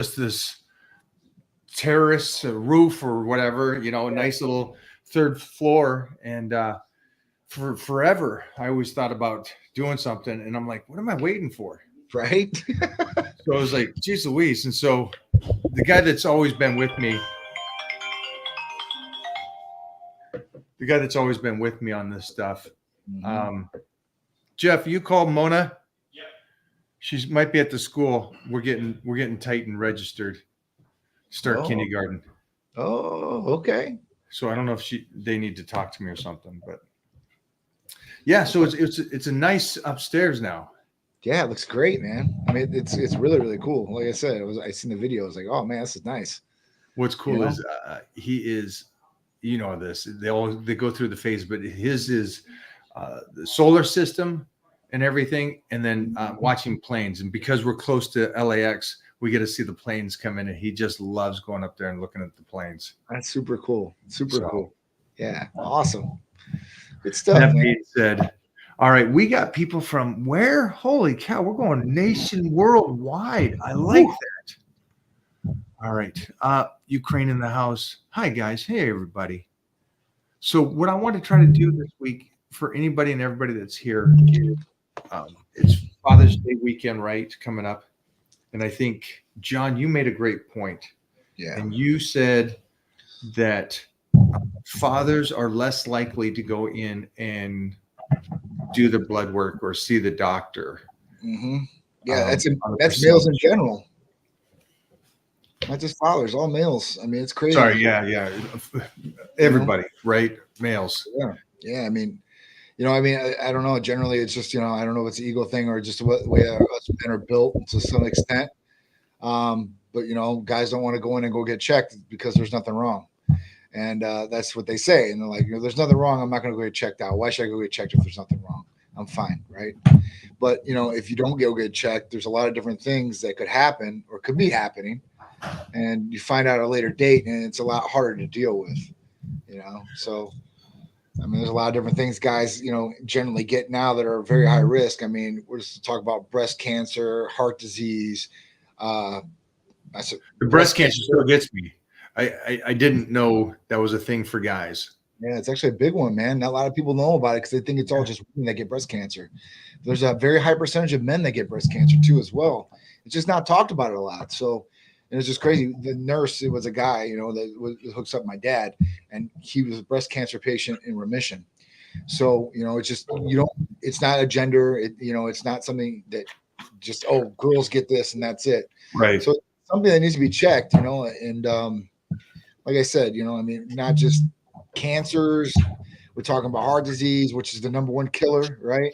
just this terrace roof or whatever, a nice little third floor. And for forever, I always thought about doing something, and I'm like, what am I waiting for? Right. So I was like, geez Louise. And so the guy that's always been with me, on this stuff, Mhm. Jeff, you called Mona. She might be at the school. We're getting tight and registered. Start Oh, kindergarten. oh, okay. So I don't know if they need to talk to me or something, but yeah. So it's a nice upstairs now. Yeah, it looks great, man. I mean, it's really really cool. Like I said, I seen the video. I was like, oh man, this is nice. What's You cool know. is he is, this. They go through the phase, but his is the solar system and everything, and then watching planes. And because we're close to LAX, we get to see the planes come in, and he just loves going up there and looking at the planes. That's super cool. Super So cool. Yeah, awesome. Good stuff, that man. being said, all right, we got people from where? Holy cow, we're going nation worldwide. I like Woo. that. All right. Ukraine in the house. Hi guys. Hey everybody. So what I want to try to do this week for anybody and everybody that's here, it's Father's Day weekend, right? Coming up. And I think, John, you made a great point. Yeah. And you said that fathers are less likely to go in and do the blood work or see the doctor. Hmm. Yeah, On a that's males in percentage. general. Not just fathers, all males. I mean, it's crazy. Sorry, yeah. You know? Everybody, right? Males. Yeah. Yeah. I mean, I don't know. Generally, it's just, I don't know if it's an ego thing or just what way us men are built to some extent. But guys don't want to go in and go get checked because there's nothing wrong. And that's what they say. And they're like, there's nothing wrong. I'm not going to go get checked out. Why should I go get checked if there's nothing wrong? I'm fine. Right. But, if you don't go get checked, there's a lot of different things that could happen or could be happening. And you find out at a later date and it's a lot harder to deal with. So, I mean, there's a lot of different things guys, generally get now that are very high risk. I mean, we're just talking about breast cancer, heart disease. Uh, I said The breast breast cancer still cancer. gets me. I didn't know that was a thing for guys. Yeah, it's actually a big one, man. Not a lot of people know about it because they think it's all Yeah. just women that get breast cancer. There's a very high percentage of men that get breast cancer too, as well. It's just not talked about it a lot. So, and it's just crazy. The nurse, it was a guy, hooks up my dad, and he was a breast cancer patient in remission. So, it's just it's not a gender. It's not something that just girls get this and that's it. Right. So, it's something that needs to be checked. And like I said, I mean, not just cancers. We're talking about heart disease, which is the number one killer, right?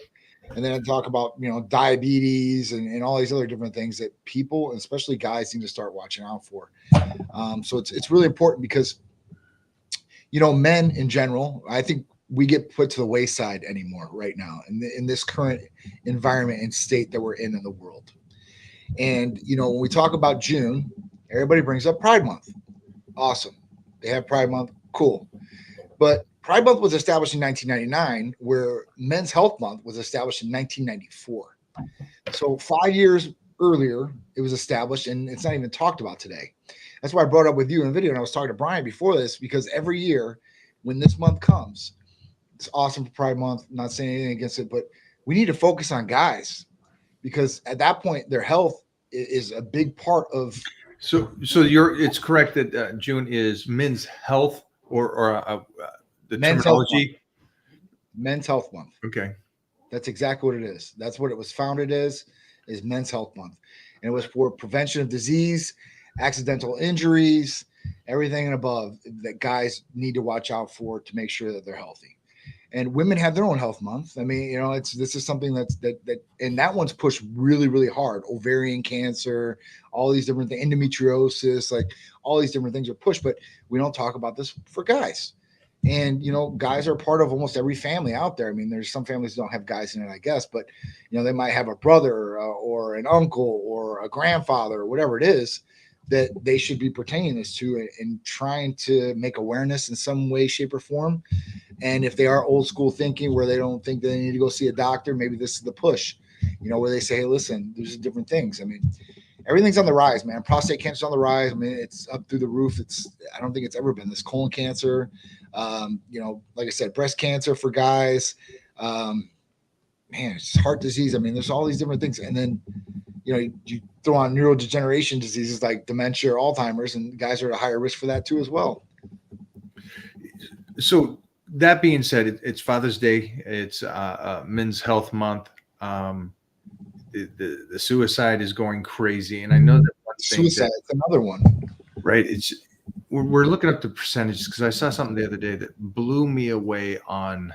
And then I talk about diabetes and all these other different things that people, especially guys, need to start watching out for. So it's really important because men in general, I think we get put to the wayside anymore right now in this current environment and state that we're in the world. And when we talk about June, everybody brings up Pride Month. Awesome, they have Pride Month, cool. But Pride Month was established in 1999, where Men's Health Month was established in 1994. So 5 years earlier, it was established, and it's not even talked about today. That's why I brought it up with you in a video, and I was talking to Brian before this, because every year when this month comes, it's awesome for Pride Month. I'm not saying anything against it, but we need to focus on guys because at that point, their health is a big part of So it's correct that June is Men's Health or the Men's Health Month. terminology. Men's Health Month. Okay. That's exactly what it is. That's what it was founded as, is Men's Health Month. And it was for prevention of disease, accidental injuries, everything and above that guys need to watch out for to make sure that they're healthy. And women have their own health month. I mean, this is something and that one's pushed really, really hard. Ovarian cancer, all these different things, endometriosis, like all these different things are pushed, but we don't talk about this for guys. And guys are part of almost every family out there. I mean, there's some families that don't have guys in it, I guess, but they might have a brother or an uncle or a grandfather or whatever it is that they should be pertaining this to and trying to make awareness in some way, shape, or form. And if they are old school thinking where they don't think they need to go see a doctor, maybe this is the push, where they say, hey, listen, there's different things. I mean, everything's on the rise, man. Prostate cancer's on the rise. I mean, it's up through the roof. I don't think it's ever been this. Colon cancer, like I said, breast cancer for guys. Man, it's just heart disease. I mean, there's all these different things. And then, you throw on neurodegeneration diseases like dementia or Alzheimer's, and guys are at a higher risk for that too as well. So that being said, it's Father's Day. It's Men's Health Month. The suicide is going crazy, and I know that one thing suicide is another one. Right. We're looking up the percentages because I saw something the other day that blew me away on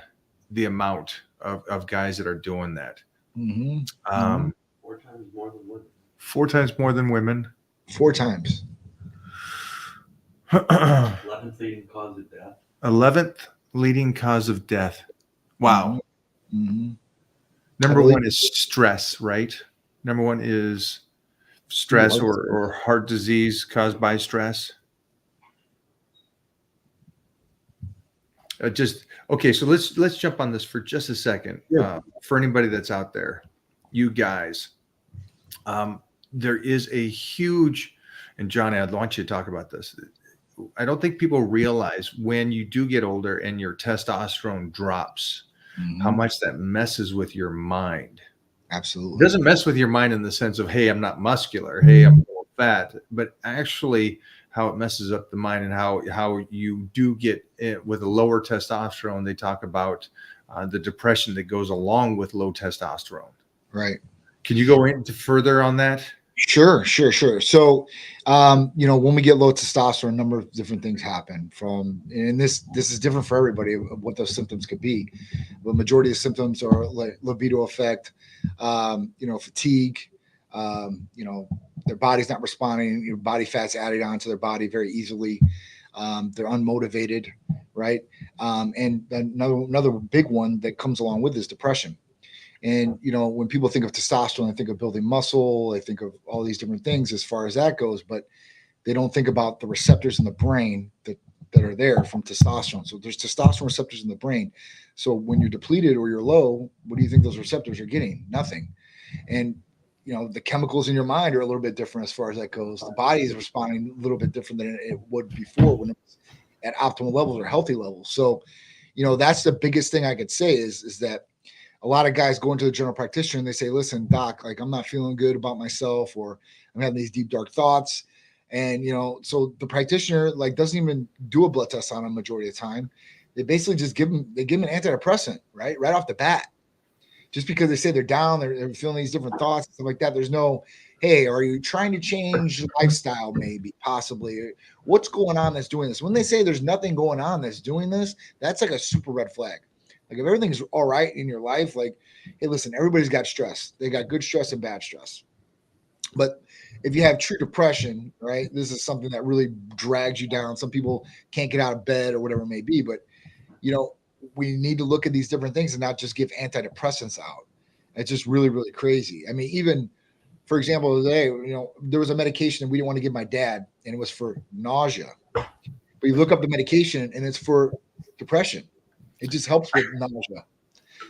the amount of guys that are doing that. Mm-hmm. 4 times more than women. 4 times more than women. 4 times. 11th leading cause of death. 11th leading cause of death. Wow. Mm-hmm. Number one is stress, right? Number one is stress or heart disease caused by stress. Okay, so let's jump on this for just a second. Yeah. For anybody that's out there, you guys, there is a huge, and Johnny, I'd want you to talk about this. I don't think people realize when you do get older and your testosterone drops, how much that messes with your mind. Absolutely. It doesn't mess with your mind in the sense of, hey, I'm not muscular, hey, I'm more fat, but actually how it messes up the mind and how you do get it with a lower testosterone. They talk about the depression that goes along with low testosterone. Right. Can you go into further on that? Sure. So, when we get low testosterone, a number of different things happen and this is different for everybody of what those symptoms could be. The majority of the symptoms are like libido effect, fatigue, their body's not responding, your body fat's added onto their body very easily. They're unmotivated, right? And another big one that comes along with this depression. And, when people think of testosterone, they think of building muscle, they think of all these different things as far as that goes, but they don't think about the receptors in the brain that are there from testosterone. So there's testosterone receptors in the brain. So when you're depleted or you're low, what do you think those receptors are getting? Nothing. And, the chemicals in your mind are a little bit different as far as that goes. The body is responding a little bit different than it would before when it was at optimal levels or healthy levels. So, that's the biggest thing I could say is that a lot of guys go into the general practitioner and they say, listen, doc, like I'm not feeling good about myself, or I'm having these deep, dark thoughts. And, so the practitioner doesn't even do a blood test on them majority of the time. They basically just give them an antidepressant, right off the bat, just because they say they're down, they're feeling these different thoughts and stuff like that. There's no, hey, are you trying to change lifestyle? Maybe, possibly. What's going on that's doing this? When they say there's nothing going on that's doing this, that's like a super red flag. Like if everything's all right in your life, like, hey, listen, everybody's got stress. They got good stress and bad stress. But if you have true depression, right, this is something that really drags you down. Some people can't get out of bed or whatever it may be. But, we need to look at these different things and not just give antidepressants out. It's just really, really crazy. I mean, even, for example, today, there was a medication that we didn't want to give my dad, and it was for nausea. But you look up the medication and it's for depression. It just helps with nausea.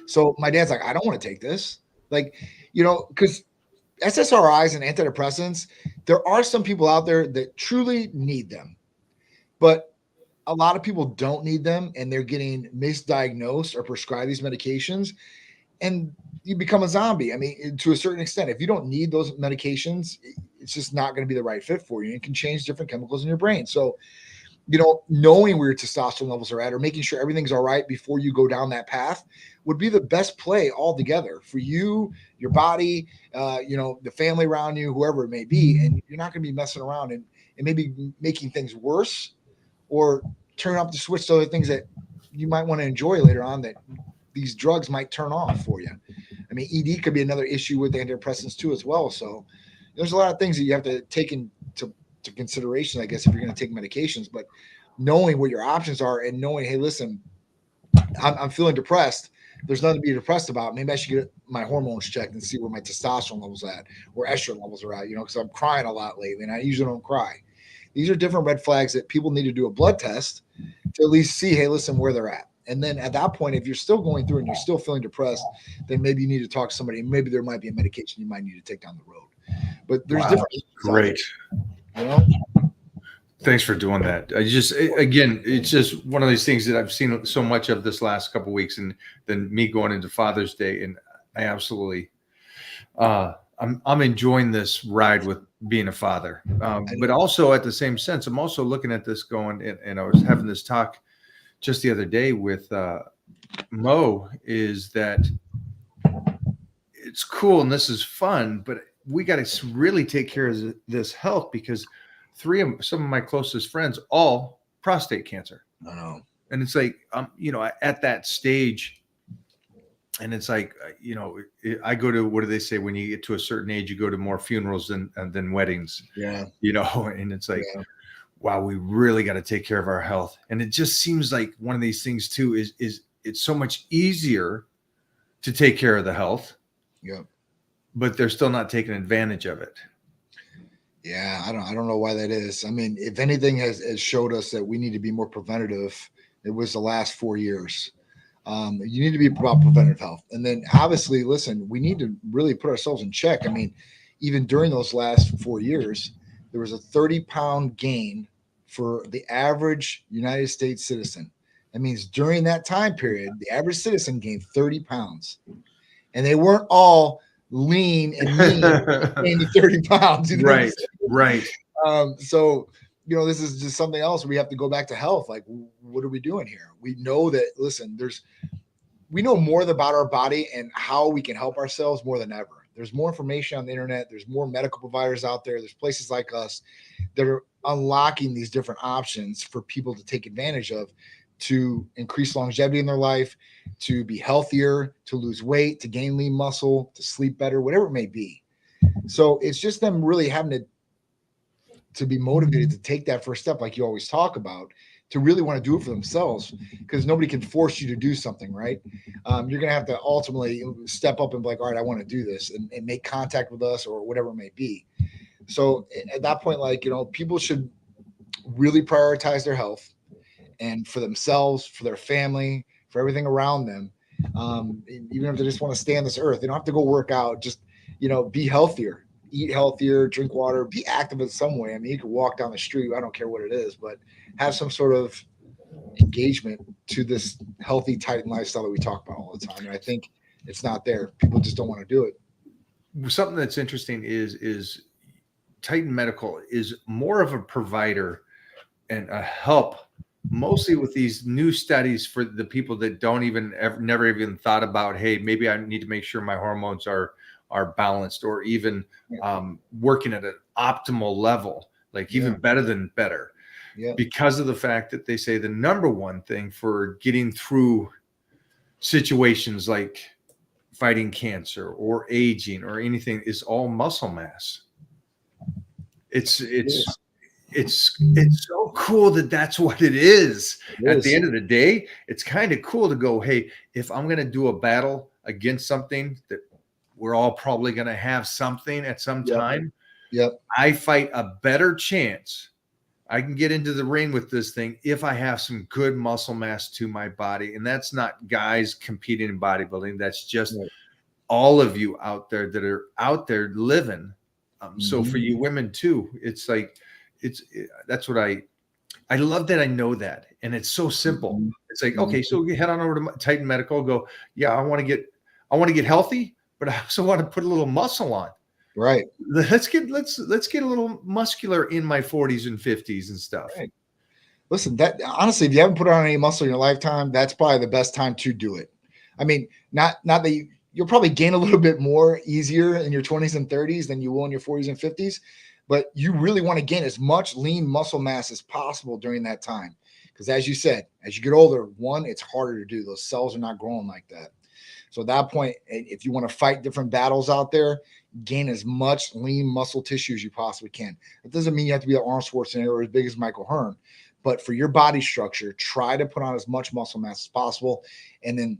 So my dad's like, I don't want to take this. Because SSRIs and antidepressants, there are some people out there that truly need them. But a lot of people don't need them, and they're getting misdiagnosed or prescribed these medications, and you become a zombie. I mean, to a certain extent, if you don't need those medications, it's just not going to be the right fit for you. It can change different chemicals in your brain. So, knowing where your testosterone levels are at or making sure everything's all right before you go down that path would be the best play altogether for you, your body, the family around you, whoever it may be. And you're not going to be messing around and maybe making things worse or turn up the switch to other things that you might want to enjoy later on that these drugs might turn off for you. I mean, ED could be another issue with antidepressants too as well. So there's a lot of things that you have to take into consideration, I guess, if you're going to take medications. But knowing what your options are and knowing, hey, listen, I'm feeling depressed. There's nothing to be depressed about. Maybe I should get my hormones checked and see where my testosterone levels are at, or estrogen levels are at, because I'm crying a lot lately and I usually don't cry. These are different red flags that people need to do a blood test to at least see, hey, listen, where they're at. And then at that point, if you're still going through and you're still feeling depressed, then maybe you need to talk to somebody. Maybe there might be a medication you might need to take down the road. But there's different. Great. You know? Thanks for doing that. Again, it's just one of these things that I've seen so much of this last couple of weeks, and then me going into Father's Day, and I absolutely, I'm enjoying this ride with being a father. But also at the same sense, I'm also looking at this going, and I was having this talk just the other day with Mo, is that it's cool and this is fun, but we got to really take care of this health, because some of my closest friends, all prostate cancer. I know. And it's like, at that stage, and it's like, I go to, what do they say? When you get to a certain age, you go to more funerals than weddings. Yeah. And it's like, wow, we really got to take care of our health. And it just seems like one of these things too, is it's so much easier to take care of the health. Yeah. But they're still not taking advantage of it. Yeah, I don't know why that is. I mean, if anything has showed us that we need to be more preventative, it was the last 4 years. You need to be about preventative health. And then obviously, listen, we need to really put ourselves in check. I mean, even during those last 4 years, there was a 30-pound gain for the average United States citizen. That means during that time period, the average citizen gained 30 pounds. And they weren't all lean and mean, gaining 30 pounds. You know Right. So, this is just something else. We have to go back to health. Like, what are we doing here? We know that, listen, we know more about our body and how we can help ourselves more than ever. There's more information on the internet. There's more medical providers out there. There's places like us that are unlocking these different options for people to take advantage of, to increase longevity in their life, to be healthier, to lose weight, to gain lean muscle, to sleep better, whatever it may be. So it's just them really having to be motivated to take that first step, like you always talk about, to really want to do it for themselves, because nobody can force you to do something, right? You're going to have to ultimately step up and be like, all right, I want to do this, and make contact with us or whatever it may be. So at that point, people should really prioritize their health, and for themselves, for their family, for everything around them. Even if they just want to stay on this earth, they don't have to go work out. Just, be healthier, eat healthier, drink water, be active in some way. I mean, you can walk down the street. I don't care what it is, but have some sort of engagement to this healthy Titan lifestyle that we talk about all the time. And I think it's not there. People just don't want to do it. Something that's interesting is Titan Medical is more of a provider and a help, mostly with these new studies for the people that never even thought about, hey, maybe I need to make sure my hormones are balanced, or even working at an optimal level, like even better than better. Yeah. Because of the fact that they say the number one thing for getting through situations like fighting cancer or aging or anything is all muscle mass. It's so cool that's what it is. At the end of the day, it's kind of cool to go, hey, if I'm going to do a battle against something that we're all probably going to have something at some time, I fight a better chance. I can get into the ring with this thing if I have some good muscle mass to my body. And that's not guys competing in bodybuilding. That's just all of you out there that are out there living. So for you women too, it's like, that's what I love, that I know that. And it's so simple. It's like, okay, so you head on over to Titan Medical, go, yeah, I want to get healthy, but I also want to put a little muscle on. Right. Let's get a little muscular in my 40s and 50s and stuff. Right. Listen, that honestly, if you haven't put on any muscle in your lifetime, that's probably the best time to do it. I mean, not that you'll probably gain a little bit more easier in your 20s and 30s than you will in your 40s and 50s, but you really want to gain as much lean muscle mass as possible during that time. Because as you said, as you get older, it's harder to do. Those cells are not growing like that. So at that point, if you want to fight different battles out there, gain as much lean muscle tissue as you possibly can. It doesn't mean you have to be an Arnold Schwarzenegger or as big as Michael Hearn, but for your body structure, try to put on as much muscle mass as possible. And then,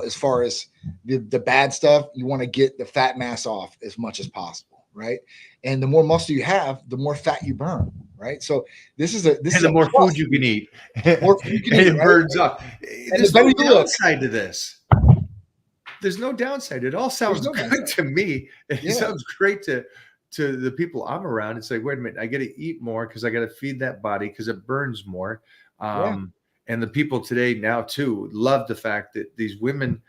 as far as the bad stuff, you want to get the fat mass off as much as possible. right? And the more muscle you have, the more fat you burn, right? So this is And the more food you can eat, more food you can and eat, it right? burns up. And There's the better no you look. downside to this. There's no downside. It all sounds no good downside. to me. It Yeah. sounds great to the people I'm around. It's like, wait a minute, I got to eat more because I got to feed that body because it burns more. And the people today now too love the fact that these women,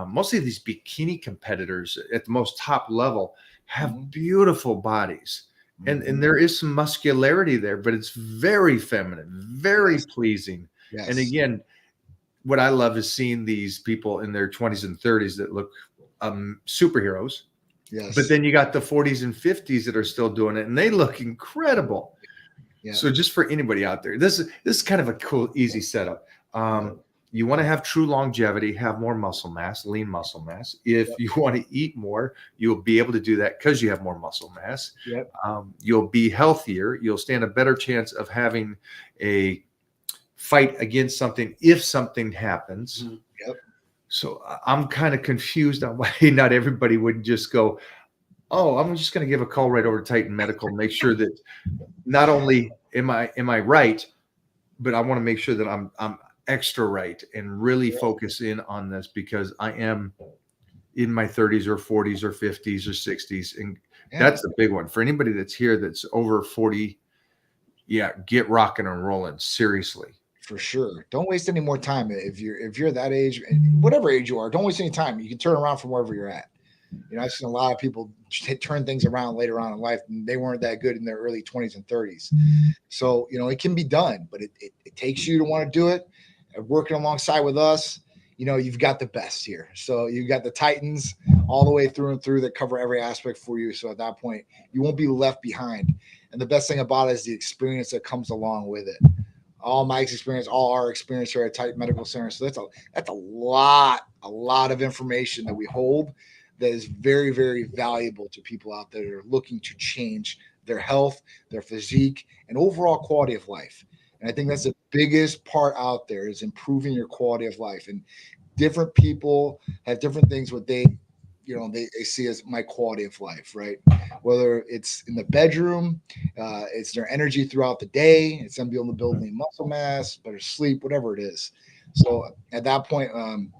mostly these bikini competitors at the most top level, have beautiful bodies. And there is some muscularity there, but it's very feminine, very pleasing. Yes. And again, what I love is seeing these people in their 20s and 30s that look superheroes. Yes. But then you got the 40s and 50s that are still doing it, and they look incredible. Yeah. So just for anybody out there, this is kind of a cool, easy setup. You want to have true longevity, have more muscle mass, lean muscle mass. If you want to eat more, you'll be able to do that because you have more muscle mass. Yep. You'll be healthier. You'll stand a better chance of having a fight against something if something happens. Yep. So I'm kind of confused on why not everybody would just go, oh, I'm just going to give a call right over to Titan Medical, make sure that not only am I right, but I want to make sure that I'm extra right and really focus in on this because I am in my 30s or 40s or 50s or 60s. And that's the big one for anybody that's here that's over 40. Yeah, get rocking and rolling. Seriously. For sure. Don't waste any more time. If you're that age, whatever age you are, don't waste any time. You can turn around from wherever you're at. You know, I've seen a lot of people turn things around later on in life, and they weren't that good in their early 20s and 30s. So, you know, it can be done, but it takes you to want to do it. Working alongside with us, you know, you've got the best here. So you've got the Titans all the way through and through that cover every aspect for you. So at that point, you won't be left behind. And the best thing about it is the experience that comes along with it. All Mike's experience, all our experience here at Titan Medical Center. So that's a lot of information that we hold that is very, very valuable to people out there that are looking to change their health, their physique, and overall quality of life. And I think that's the biggest part out there is improving your quality of life. And different people have different things what they see as my quality of life, right? Whether it's in the bedroom, it's their energy throughout the day, it's them being able to build lean muscle mass, better sleep, whatever it is. So at that point,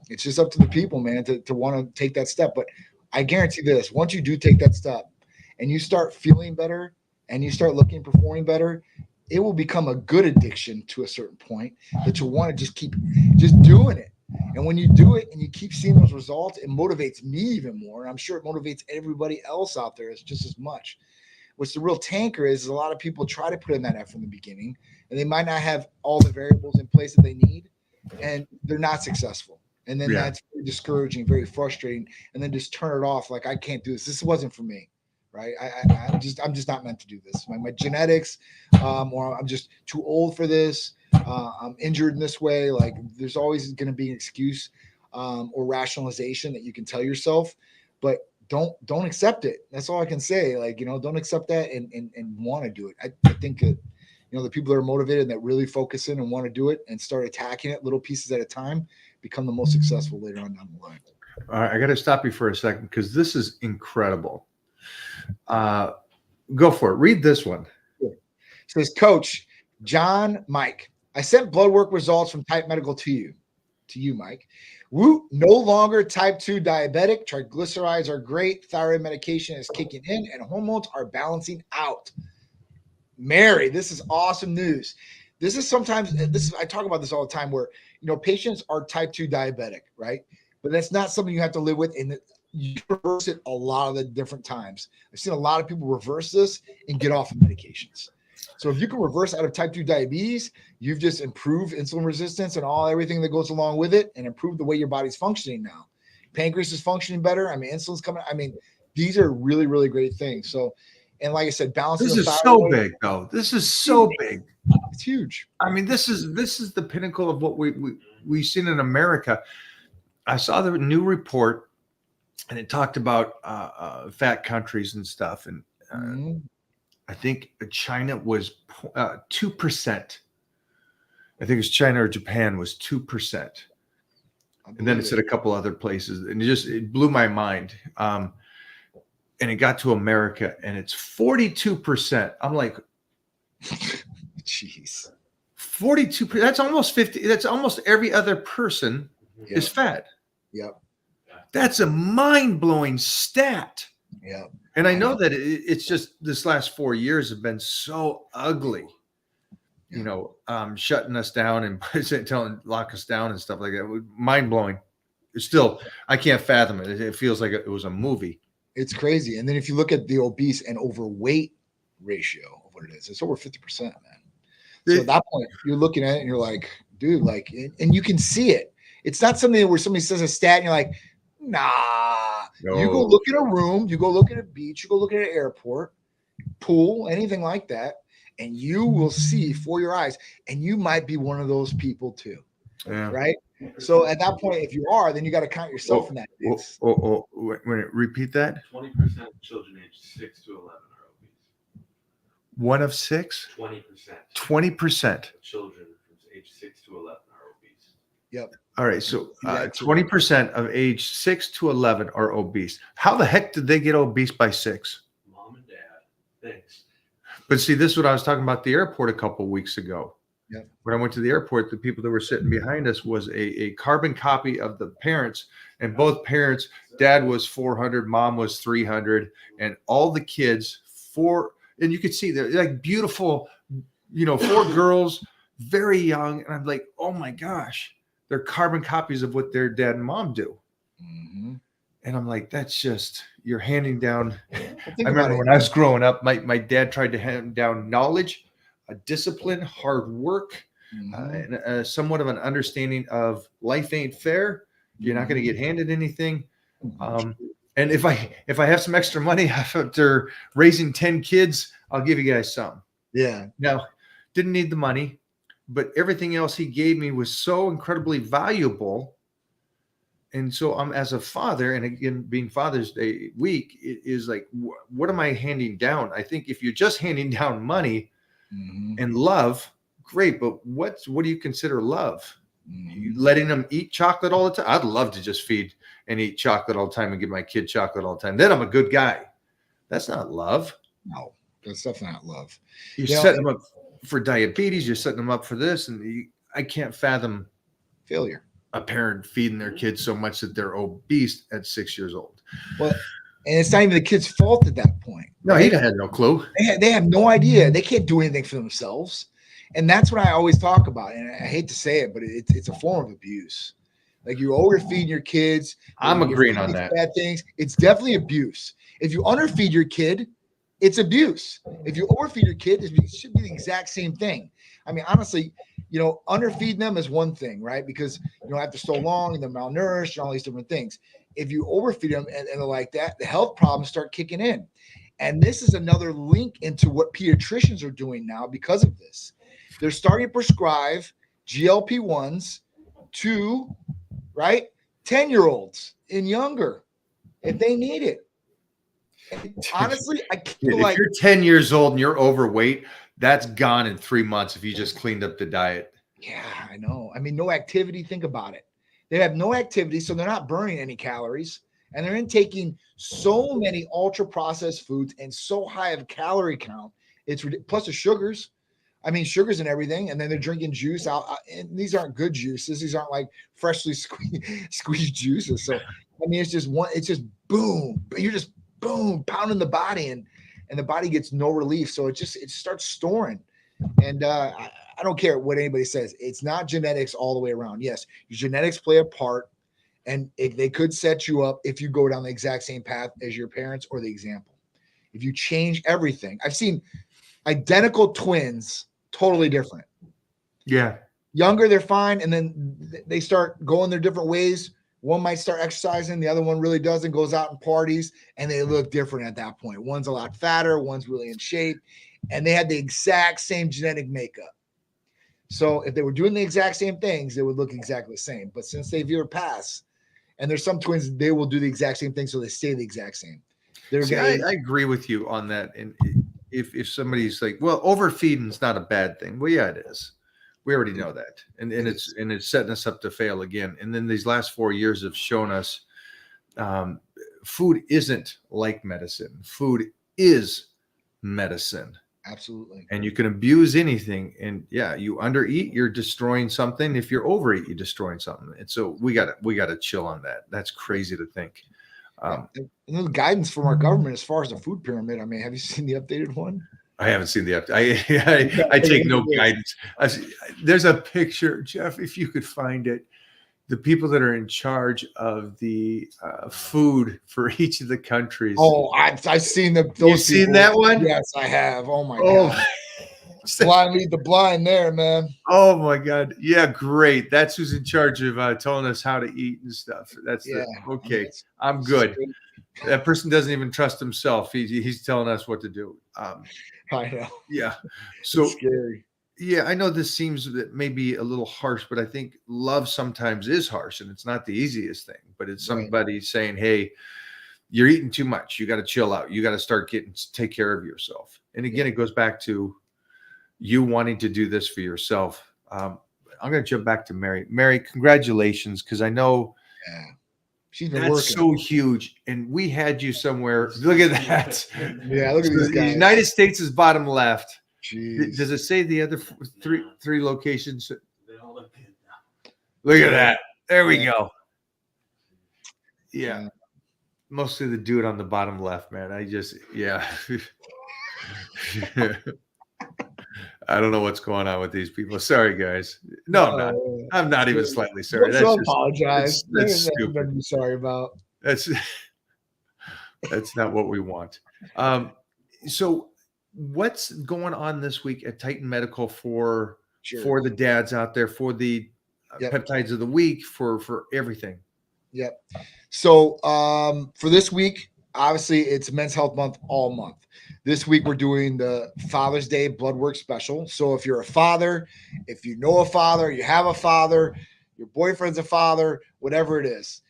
it's just up to the people, man, to want to take that step. But I guarantee this, once you do take that step and you start feeling better and you start looking, performing better, it will become a good addiction to a certain point that you want to just keep just doing it. And when you do it and you keep seeing those results, it motivates me even more. And I'm sure it motivates everybody else out there just as much. What's the real tanker is a lot of people try to put in that effort in the beginning, and they might not have all the variables in place that they need, and they're not successful. And then that's very discouraging, very frustrating. And then just turn it off like, I can't do this. This wasn't for me. Right. I'm just not meant to do this. My genetics, or I'm just too old for this. I'm injured in this way. Like there's always going to be an excuse or rationalization that you can tell yourself, but don't accept it. That's all I can say. Like, you know, don't accept that and want to do it. I think that, you know, the people that are motivated and that really focus in and want to do it and start attacking it little pieces at a time become the most successful later on down the line. All right. I got to stop you for a second because this is incredible. Go for it. Read this one. It says, Coach John Mike, I sent blood work results from Titan Medical to you, Mike. Woo, no longer type 2 diabetic. Triglycerides are great. Thyroid medication is kicking in and hormones are balancing out. Mary, this is awesome news. I talk about this all the time where, you know, patients are type 2 diabetic, right? But that's not something you have to live with. And you reverse it a lot of the different times. I've seen a lot of people reverse this and get off of medications. So if you can reverse out of type 2 diabetes, you've just improved insulin resistance and everything that goes along with it and improved the way your body's functioning now. Pancreas is functioning better. I mean, insulin's coming. I mean, these are really, really great things. So, and like I said, balance. This is so big, though. This is so big. It's huge. I mean, this is the pinnacle of what we've seen in America. I saw the new report, and it talked about fat countries and stuff. And I think China was 2%. I think it was China or Japan was 2%. And then it said a couple other places, and it blew my mind. and it got to America, and it's 42%. I'm like, Jeez. 42%. That's almost 50. That's almost every other person Mhm. is fat. Yep. That's a mind-blowing stat. Yep. And I know that it's just this last 4 years have been so ugly, you know, shutting us down and lock us down and stuff like that. Mind blowing. Still, I can't fathom it. It feels like it was a movie. It's crazy. And then if you look at the obese and overweight ratio of what it is, it's over 50%, man. So at that point, you're looking at it and you're like, dude, like, and you can see it. It's not something where somebody says a stat and you're like, nah. No. You go look at a room, you go look at a beach, you go look at an airport, pool, anything like that, and you will see for your eyes. And you might be one of those people too. Yeah. Right. So at that point, if you are, then you got to count yourself in that. Repeat that. 20% of children aged 6 to 11 are obese. 1 of 6? 20%. 20%. Of children from age 6 to 11 are obese. Yep. All right. So 20% of age 6 to 11 are obese. How the heck did they get obese by 6? Mom and dad. Thanks. But see, this is what I was talking about at the airport a couple of weeks ago. Yep. When I went to the airport, the people that were sitting behind us was a carbon copy of the parents, and both parents, dad was 400, mom was 300, and all the kids, and you could see they're like beautiful, you know, 4 girls, very young. And I'm like, oh my gosh, they're carbon copies of what their dad and mom do. Mm-hmm. And I'm like, that's just, you're handing down. Well, I remember when I was growing up, my dad tried to hand down knowledge, a discipline, hard work, and somewhat of an understanding of life ain't fair. You're not going to get handed anything. And if I have some extra money after raising 10 kids, I'll give you guys some. Yeah. Now, didn't need the money, but everything else he gave me was so incredibly valuable. And so I'm, as a father, and again, being Father's Day week, it is like, what am I handing down? I think if you're just handing down money and love, great. But what do you consider love? You letting them eat chocolate all the time? I'd love to just feed and eat chocolate all the time and give my kid chocolate all the time. Then I'm a good guy. That's not love. No, that's definitely not love. You're setting them up for diabetes. You're setting them up for this. And I can't fathom failure. A parent feeding their kids so much that they're obese at 6 years old. Well, and it's not even the kid's fault at that point. No, he had no clue. They have no idea. They can't do anything for themselves. And that's what I always talk about. And I hate to say it, but it's a form of abuse. Like you're overfeeding your kids. I'm agreeing on that. Bad things. It's definitely abuse. If you underfeed your kid, it's abuse. If you overfeed your kid, it should be the exact same thing. I mean, honestly, you know, underfeeding them is one thing, right? Because, you know, after so long and they're malnourished and all these different things. If you overfeed them and they're like that, the health problems start kicking in. And this is another link into what pediatricians are doing now because of this. They're starting to prescribe GLP-1s to, right, 10-year-olds and younger if they need it. And honestly, I feel if you're 10 years old and you're overweight, that's gone in 3 months if you just cleaned up the diet. Yeah, I know. I mean, no activity. Think about it. They have no activity, so they're not burning any calories, and they're intaking so many ultra processed foods and so high of calorie count. It's plus the sugars. I mean, sugars and everything, and then they're drinking juice out. And these aren't good juices. These aren't like freshly squeezed juices. So, I mean, it's just boom. You're just boom pounding the body, and the body gets no relief. So it starts storing. And I don't care what anybody says. It's not genetics all the way around. Yes, your genetics play a part, and they could set you up if you go down the exact same path as your parents or the example. If you change everything, I've seen identical twins, totally different. Yeah. Younger, they're fine. And then they start going their different ways. One might start exercising. The other one really doesn't, goes out and parties, and they look different at that point. One's a lot fatter. One's really in shape. And they had the exact same genetic makeup. So if they were doing the exact same things, they would look exactly the same. But since they veer past, and there's some twins, they will do the exact same thing, so they stay the exact same. I agree with you on that. And if somebody's like, well, overfeeding is not a bad thing. Well, yeah, it is. We already know that. And it's setting us up to fail again. And then these last 4 years have shown us food isn't like medicine. Food is medicine. Absolutely. And you can abuse anything. And yeah, you undereat, you're destroying something. If you're overeat, you're destroying something. And so we gotta chill on that. That's crazy to think. And the guidance from our government as far as the food pyramid. I mean, have you seen the updated one? I haven't seen the I take no guidance. There's a picture, Jeff, if you could find it. The people that are in charge of the food for each of the countries. Oh, I've seen those. You've seen that one? Yes, I have. Oh my god. Blind lead the blind there, man. Oh my God. Yeah, great. That's who's in charge of telling us how to eat and stuff. Okay. I'm good. That person doesn't even trust himself. He's telling us what to do. I know. Yeah. So it's scary. Yeah, I know this seems that maybe a little harsh, but I think love sometimes is harsh, and it's not the easiest thing. But it's somebody saying, "Hey, you're eating too much. You got to chill out. You got to start take care of yourself." And again, it goes back to you wanting to do this for yourself. I'm going to jump back to Mary. Mary, congratulations, because I know she's been that's working. so huge, and we had you somewhere. Look at that. Yeah, look at these guys. The United States is bottom left. Jeez. Does it say the other three locations? Look at that. There we go. Yeah. Mostly the dude on the bottom left, man. I don't know what's going on with these people. Sorry, guys. No, I'm not even slightly sorry. Don't apologize. That's stupid. Nothing to be sorry about. That's not what we want. So what's going on this week at Titan Medical for the dads out there, for the peptides of the week, for everything? Yep. So for this week, obviously it's Men's Health Month all month. This week we're doing the Father's Day blood work special. So if you're a father, if you know a father, you have a father, your boyfriend's a father, whatever it is,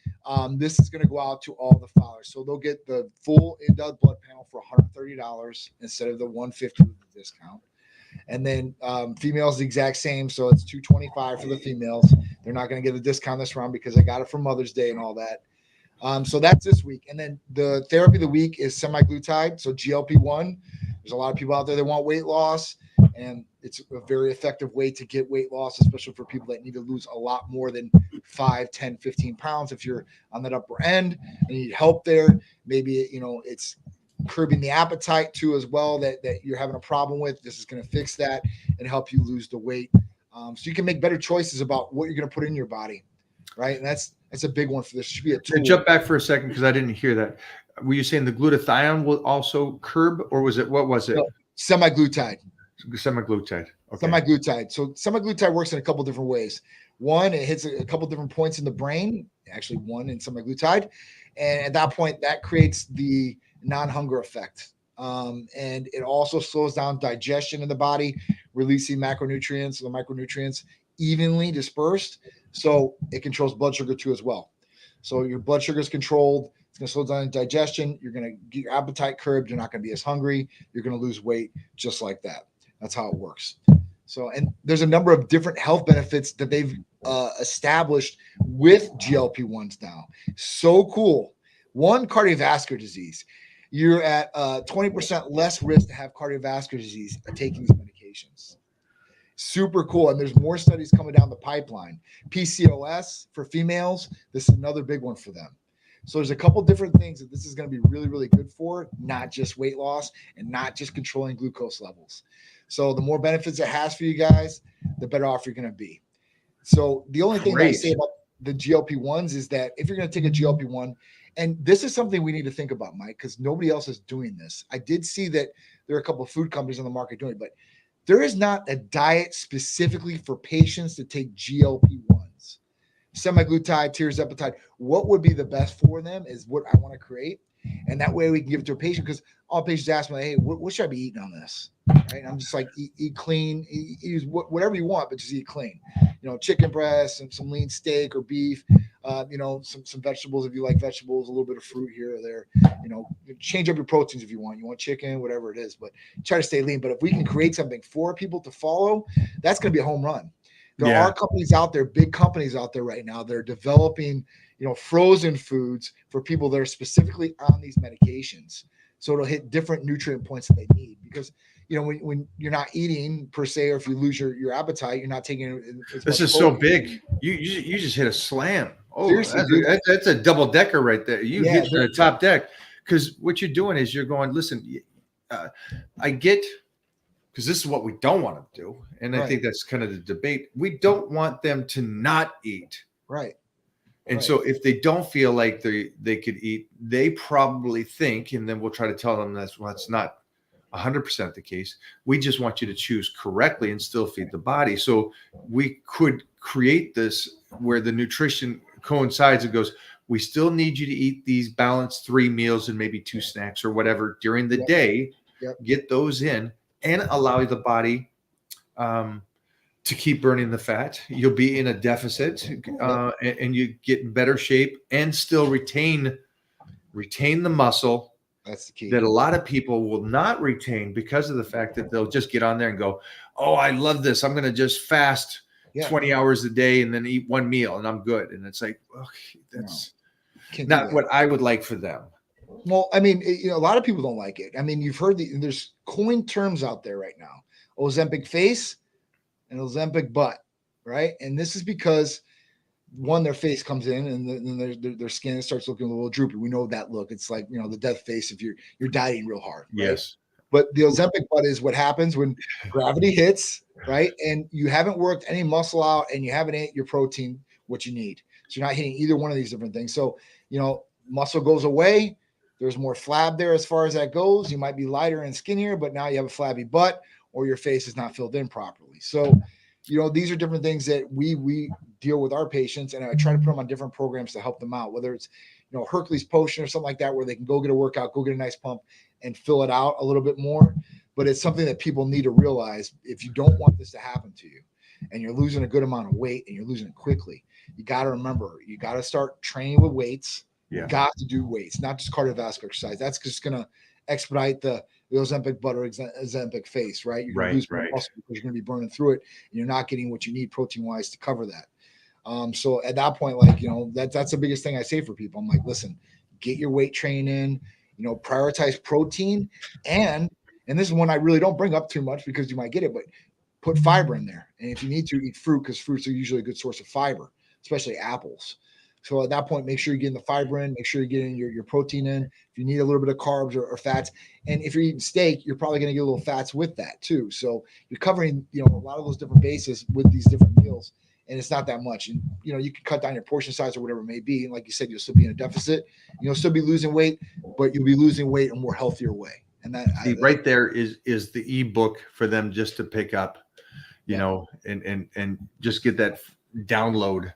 this is going to go out to all the fathers. So they'll get the full in-depth blood panel for $130 instead of the $150 with the discount. And then females the exact same. So it's $225 for the females. They're not going to get a discount this round because they got it for Mother's Day and all that. So that's this week. And then the therapy of the week is semaglutide. So GLP-1. There's a lot of people out there that want weight loss, and it's a very effective way to get weight loss, especially for people that need to lose a lot more than 5, 10, 15 pounds. If you're on that upper end and you need help there, maybe, it's curbing the appetite too as well that you're having a problem with. This is going to fix that and help you lose the weight. So you can make better choices about what you're going to put in your body. Right. And that's a big one for this. Should be a tool. Jump back for a second because I didn't hear that. Were you saying the glutathione will also curb, or what was it? No, semaglutide. Semaglutide. Okay. Semaglutide. So semaglutide works in a couple different ways. One, it hits a couple different points in the brain, actually one in semaglutide. And at that point, that creates the non-hunger effect. And it also slows down digestion in the body, releasing macronutrients, the micronutrients evenly dispersed. So it controls blood sugar too as well. So your blood sugar is controlled. It's going to slow down digestion. You're going to get your appetite curbed. You're not going to be as hungry. You're going to lose weight just like that. That's how it works. So, and there's a number of different health benefits that they've established with GLP-1s now. So cool. One, cardiovascular disease. You're at 20% less risk to have cardiovascular disease taking these medications. Super cool. And there's more studies coming down the pipeline. PCOS for females, this is another big one for them. So there's a couple different things that this is going to be really, really good for, not just weight loss and not just controlling glucose levels. So the more benefits it has for you guys, the better off you're going to be. So the only thing that I say about the GLP-1s is that if you're going to take a GLP-1, and this is something we need to think about, Mike, because nobody else is doing this. I did see that there are a couple of food companies on the market doing it, but there is not a diet specifically for patients to take GLP-1s. Semaglutide, tirzepatide, what would be the best for them is what I want to create. And that way we can give it to a patient, because all patients ask me, hey, what should I be eating on this? Right? And I'm just like, eat clean, eat whatever you want, but just eat clean. Chicken breast and some lean steak or beef, some vegetables if you like vegetables, a little bit of fruit here or there. Change up your proteins if you want. You want chicken, whatever it is, but try to stay lean. But if we can create something for people to follow, that's going to be a home run. There are companies out there, big companies out there right now that are developing, frozen foods for people that are specifically on these medications. So it'll hit different nutrient points that they need because, when you're not eating per se, or if you lose your appetite, you're not taking This is so big. You just hit a slam. Oh, seriously, that's a double decker right there. You hit the top deck, because what you're doing is you're going, listen, I get, because this is what we don't want to do. And I think that's kind of the debate. We don't want them to not eat. Right. And so if they don't feel like they could eat, they probably think, and then we'll try to tell them that's not 100% the case. We just want you to choose correctly and still feed the body. So we could create this where the nutrition coincides and goes, we still need you to eat these balanced 3 meals and maybe 2 snacks or whatever during the day. Get those in and allow the body to keep burning the fat. You'll be in a deficit and you get in better shape and still retain the muscle. That's the key. That a lot of people will not retain because of the fact that they'll just get on there and go, oh, I love this. I'm going to just fast 20 hours a day and then eat 1 meal and I'm good. And it's like, okay, that's not what I would like for them. Well, I mean, a lot of people don't like it. I mean, you've heard there's coined terms out there right now, Ozempic face and Ozempic butt, right? And this is because their face comes in and then their skin starts looking a little droopy. We know that look. It's like, the death face if you're dieting real hard. Right? Yes. But the Ozempic butt is what happens when gravity hits, right? And you haven't worked any muscle out and you haven't ate your protein, what you need. So you're not hitting either one of these different things. So, muscle goes away. There's more flab there as far as that goes. You might be lighter and skinnier, but now you have a flabby butt or your face is not filled in properly. So, these are different things that we deal with our patients, and I try to put them on different programs to help them out, whether it's, Hercules Potion or something like that, where they can go get a workout, go get a nice pump and fill it out a little bit more. But it's something that people need to realize. If you don't want this to happen to you and you're losing a good amount of weight and you're losing it quickly, you got to remember, you got to start training with weights. You got to do weights, not just cardiovascular exercise. That's just going to expedite the Ozempic butt or Ozempic face, right? You're going to lose more muscle because you're going to be burning through it and you're not getting what you need protein wise to cover that. So at that point, that's the biggest thing I say for people. I'm like, listen, get your weight training in, prioritize protein. And this is one I really don't bring up too much because you might get it, but put fiber in there. And if you need to, eat fruit, because fruits are usually a good source of fiber, especially apples. So at that point, make sure you're getting the fiber in, make sure you're getting your protein in. If you need a little bit of carbs or fats, and if you're eating steak, you're probably going to get a little fats with that too. So you're covering, a lot of those different bases with these different meals, and it's not that much. And, you can cut down your portion size or whatever it may be. And like you said, you'll still be in a deficit. You'll still be losing weight, but you'll be losing weight in a more healthier way. And that right there is the ebook for them just to pick up, and just get that download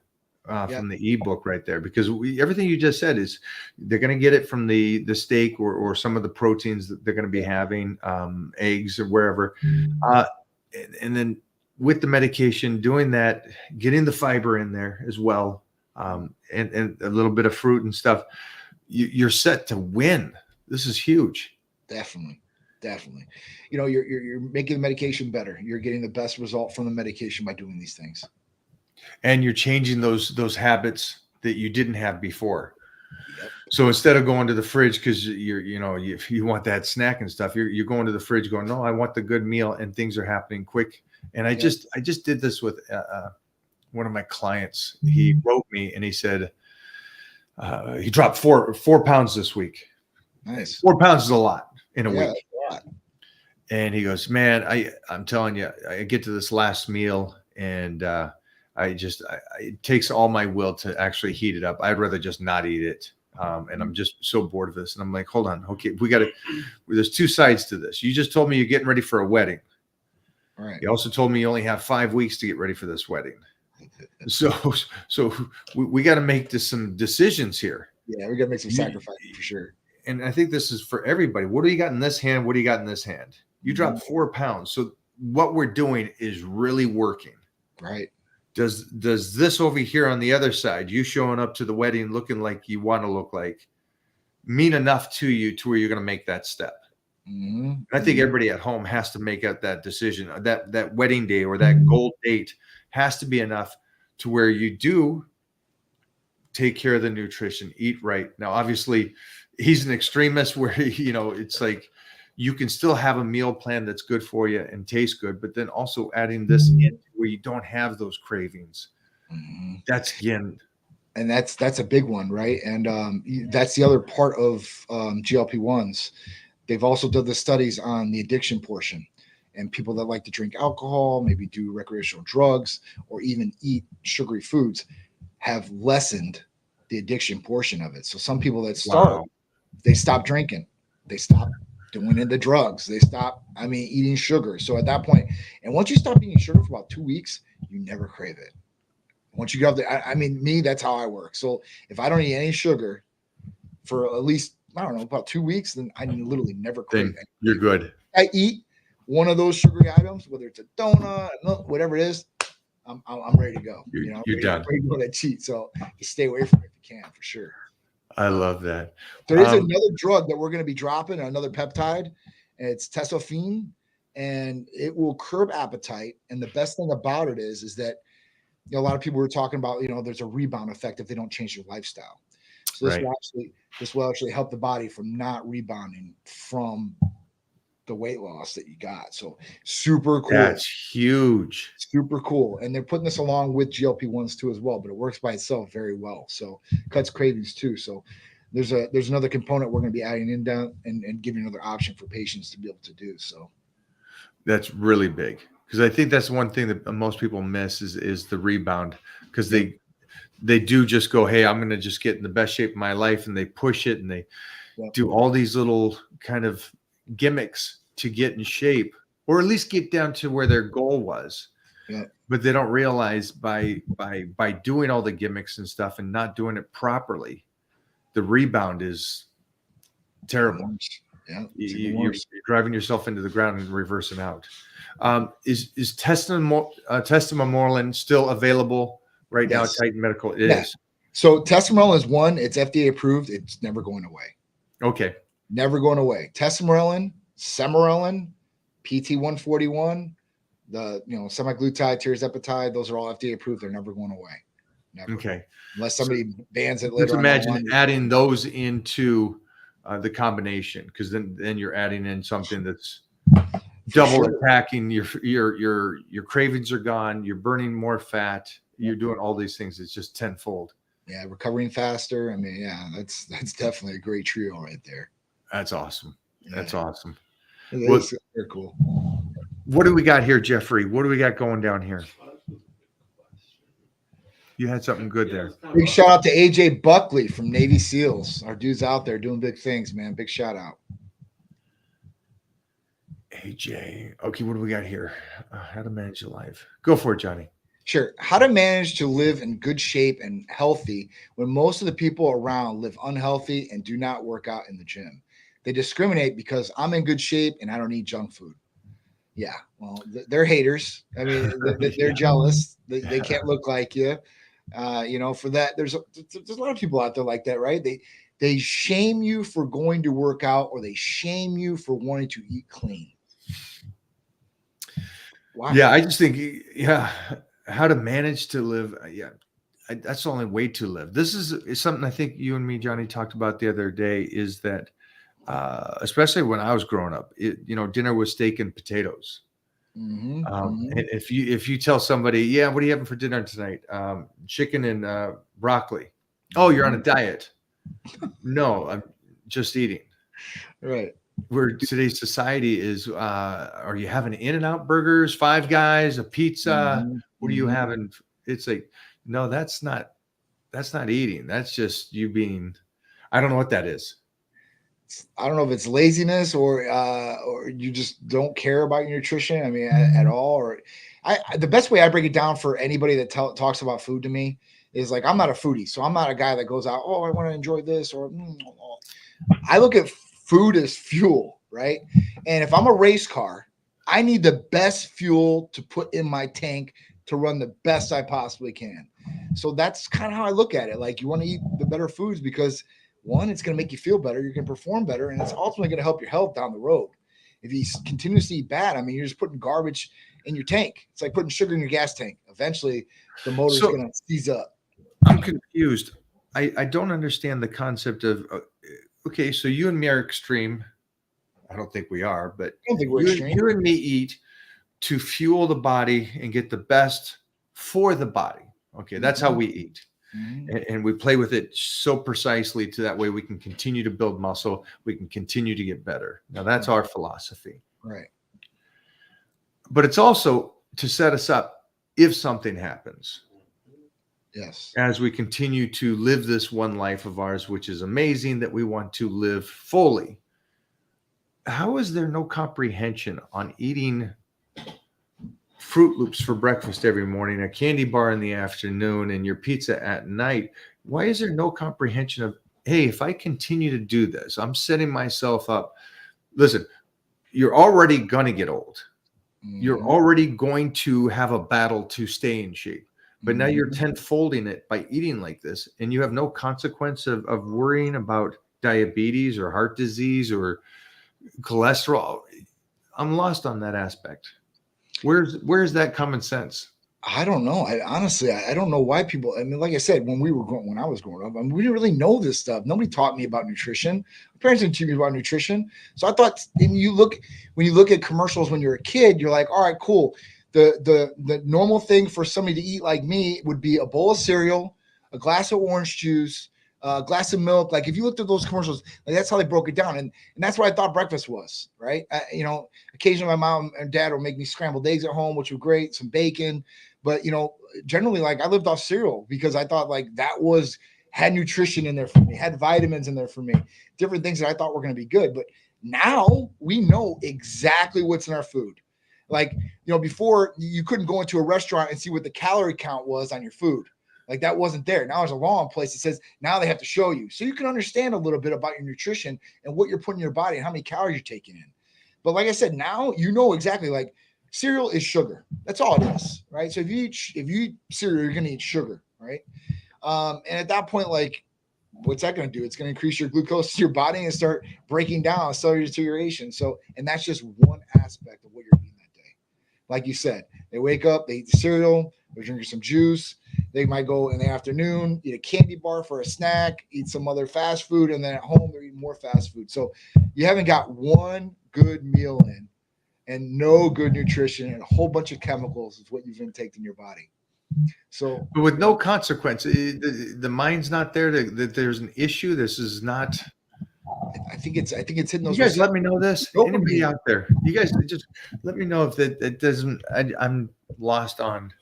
from the ebook right there, because everything you just said is they're going to get it from the steak or some of the proteins that they're going to be having, eggs or wherever. And then with the medication, doing that, getting the fiber in there as well, and a little bit of fruit and stuff, you're set to win. This is huge. Definitely. You're making the medication better. You're getting the best result from the medication by doing these things. And you're changing those habits that you didn't have before. Yep. So instead of going to the fridge because if you want that snack and stuff, you're going to the fridge going, no, I want the good meal, and things are happening quick. And I just did this with one of my clients. He wrote me and he said he dropped four pounds this week. Nice. 4 pounds is a lot in a week. A lot. And he goes, man, I'm telling you, I get to this last meal and it takes all my will to actually heat it up. I'd rather just not eat it. And I'm just so bored of this. And I'm like, hold on. Okay. There's 2 sides to this. You just told me you're getting ready for a wedding. All right. You also told me you only have 5 weeks to get ready for this wedding. So we got to make some decisions here. Yeah. We got to make some sacrifices for sure. And I think this is for everybody. What do you got in this hand? What do you got in this hand? You dropped 4 pounds. So what we're doing is really working. Right. Does this over here on the other side, you showing up to the wedding looking like you want to look like, mean enough to you to where you're going to make that step? I think everybody at home has to make out that decision. That wedding day or that goal date has to be enough to where you do take care of the nutrition, eat right. Now, obviously, he's an extremist where, it's like you can still have a meal plan that's good for you and tastes good, but then also adding this in where you don't have those cravings. That's, again, and that's a big one, right? And that's the other part of GLP-1s. They've also done the studies on the addiction portion, and people that like to drink alcohol, maybe do recreational drugs, or even eat sugary foods have lessened the addiction portion of it. So some people that start, they stop drinking, they stop doing the drugs, they stop, eating sugar. So at that point, and once you stop eating sugar for about 2 weeks, you never crave it. Once you go up me, that's how I work. So if I don't eat any sugar for at least, I don't know, about 2 weeks, then I literally never crave it. You're good. I eat one of those sugary items, whether it's a donut, whatever it is, I'm ready to go. You're done. Ready to go to cheat. So just stay away from it if you can, for sure. I love that. There is another drug that we're going to be dropping, another peptide. And it's testosterone, and it will curb appetite. And the best thing about it is that a lot of people were talking about, there's a rebound effect if they don't change their lifestyle. So this will actually help the body from not rebounding from the weight loss that you got. So super cool. That's huge. Super cool. And they're putting this along with GLP-1s too as well, but it works by itself very well. So cuts cravings too. So there's another component we're going to be adding in down and giving another option for patients to be able to do. So that's really big, because I think that's one thing that most people miss is the rebound, because they do just go, hey, I'm going to just get in the best shape of my life, and they push it, and they do all these little kind of gimmicks to get in shape, or at least get down to where their goal was. But they don't realize by doing all the gimmicks and stuff and not doing it properly, the rebound is terrible. You're driving yourself into the ground and reversing out. Is testosterone still available right now at Titan Medical? It is. So testosterone is one. It's FDA approved. It's never going away. Okay. Never going away. Testosterone, Sermorelin, PT141, the semaglutide, tirzepatide, those are all FDA approved. They're never going away. Never. Okay. Unless somebody bans it later. Let's imagine adding those into the combination, because then you're adding in something that's double attacking your cravings are gone. You're burning more fat. You're doing all these things. It's just tenfold. Yeah, recovering faster. That's definitely a great trio right there. That's awesome. That's awesome. That's very cool. What do we got here, Jeffrey? What do we got going down here? You had something good there. Big shout out to AJ Buckley from Navy SEALs. Our dude's out there doing big things, man. Big shout out. AJ. Okay, what do we got here? How to manage your life. Go for it, Johnny. Sure. How to manage to live in good shape and healthy when most of the people around live unhealthy and do not work out in the gym. They discriminate because I'm in good shape and I don't eat junk food. Yeah, well, they're haters. They're jealous. They can't look like you. For that, there's a lot of people out there like that, right? They shame you for going to work out, or they shame you for wanting to eat clean. Wow. Yeah, I just think, how to manage to live. That's the only way to live. This is something I think you and me, Johnny, talked about the other day, is that especially when I was growing up, dinner was steak and potatoes. And if you tell somebody, what are you having for dinner tonight? Chicken and broccoli. Oh, you're on a diet. No, I'm just eating. Right. Where today's society is, are you having In-N-Out burgers, Five Guys, a pizza? What are you having? It's like, no, that's not eating. That's just you being, I don't know what that is. I don't know if it's laziness or you just don't care about your nutrition. At all. Or the best way I break it down for anybody that talks about food to me is like, I'm not a foodie, so I'm not a guy that goes out, oh, I want to enjoy this, or I look at food as fuel, right? And if I'm a race car, I need the best fuel to put in my tank to run the best I possibly can. So that's kind of how I look at it. Like, you want to eat the better foods because, one, it's going to make you feel better. You're going to perform better, and it's ultimately going to help your health down the road. If you continuously eat bad, you're just putting garbage in your tank. It's like putting sugar in your gas tank. Eventually, the motor's So- going to seize up. I'm confused. I don't understand the concept of okay, so you and me are extreme. I don't think we are, but I don't think we're you, extreme. you and me eat to fuel the body and get the best for the body. Okay, that's how we eat. And we play with it so precisely to that way we can continue to build muscle, we can continue to get better. Now that's our philosophy. Right. But it's also to set us up if something happens. Yes. As we continue to live this one life of ours, which is amazing that we want to live fully. How is there no comprehension on eating Fruit Loops for breakfast every morning, a candy bar in the afternoon, and your pizza at night? Why is there no comprehension of, hey, if I continue to do this, I'm setting myself up. Listen, you're already going to get old. You're already going to have a battle to stay in shape. But now you're tenfolding it by eating like this, and you have no consequence of worrying about diabetes or heart disease or cholesterol. I'm lost on that aspect. Where's that common sense? I don't know. I don't know why people. I mean, like I said, when I was growing up, I mean, we didn't really know this stuff. Nobody taught me about nutrition. My parents didn't teach me about nutrition. So I thought, when you look at commercials when you're a kid, you're like, all right, cool. The normal thing for somebody to eat like me would be a bowl of cereal, a glass of orange juice, a glass of milk. Like if you looked at those commercials, like that's how they broke it down, and that's what I thought breakfast was, right? Occasionally my mom and dad would make me scrambled eggs at home, which were great, some bacon, but generally like I lived off cereal because I thought like that had nutrition in there for me, had vitamins in there for me, different things that I thought were going to be good. But now we know exactly what's in our food. Like, before you couldn't go into a restaurant and see what the calorie count was on your food. Like that wasn't there. Now there's a law in place that says now they have to show you. So you can understand a little bit about your nutrition and what you're putting in your body and how many calories you're taking in. But like I said, now you know exactly, like cereal is sugar. That's all it is, right? So if you eat cereal, you're going to eat sugar, right? And at that point, like, what's that going to do? It's going to increase your glucose in your body and start breaking down cellular deterioration. So, and that's just one aspect of what you're eating that day. Like you said, they wake up, they eat the cereal, they're drinking some juice. They might go in the afternoon, eat a candy bar for a snack, eat some other fast food, and then at home they're eating more fast food. So you haven't got one good meal in and no good nutrition and a whole bunch of chemicals is what you've intaked in your body. So, but with no consequence, the mind's not there that there's an issue. This is not. I think it's hitting those. You guys, let me know this. Dopamine. Anybody out there? You guys just let me know if that doesn't. I'm lost on.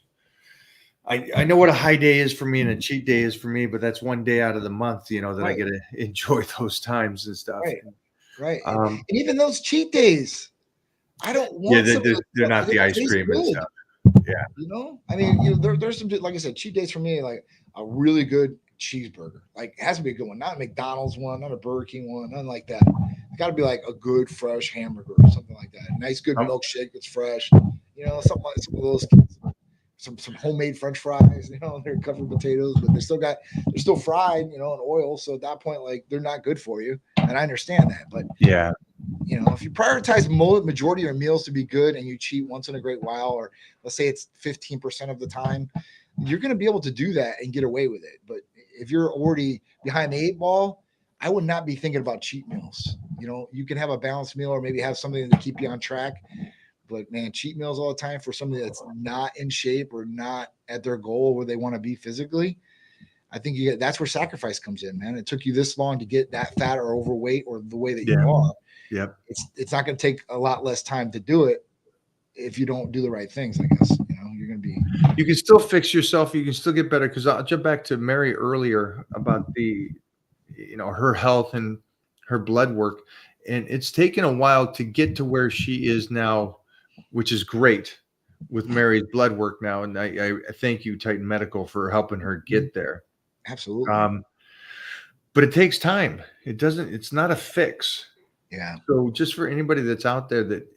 I know what a high day is for me and a cheat day is for me, but that's one day out of the month, that Right. I get to enjoy those times and stuff. Right. And even those cheat days, I don't want. Yeah, they're not the ice cream and stuff. Yeah. I mean, there's some, like I said, cheat days for me, like a really good cheeseburger. Like it has to be a good one, not a McDonald's one, not a Burger King one, nothing like that. It's got to be like a good fresh hamburger or something like that. A nice good milkshake that's fresh. Something like some of those. Some homemade French fries, they're covered with potatoes, but they're still fried, in oil. So at that point, like they're not good for you. And I understand that. But yeah, if you prioritize majority of your meals to be good and you cheat once in a great while, or let's say it's 15% of the time, you're going to be able to do that and get away with it. But if you're already behind the 8 ball, I would not be thinking about cheat meals. You can have a balanced meal or maybe have something to keep you on track. But man, cheat meals all the time for somebody that's not in shape or not at their goal where they want to be physically, I think that's where sacrifice comes in, man. It took you this long to get that fat or overweight or the way that you are. Yep. It's not going to take a lot less time to do it if you don't do the right things, I guess. You're going to be. You can still fix yourself. You can still get better. Because I'll jump back to Mary earlier about the, her health and her blood work. And it's taken a while to get to where she is now, which is great with Mary's blood work now. And I thank you, Titan Medical, for helping her get there. Absolutely. But it takes time. It's not a fix. Yeah. So just for anybody that's out there that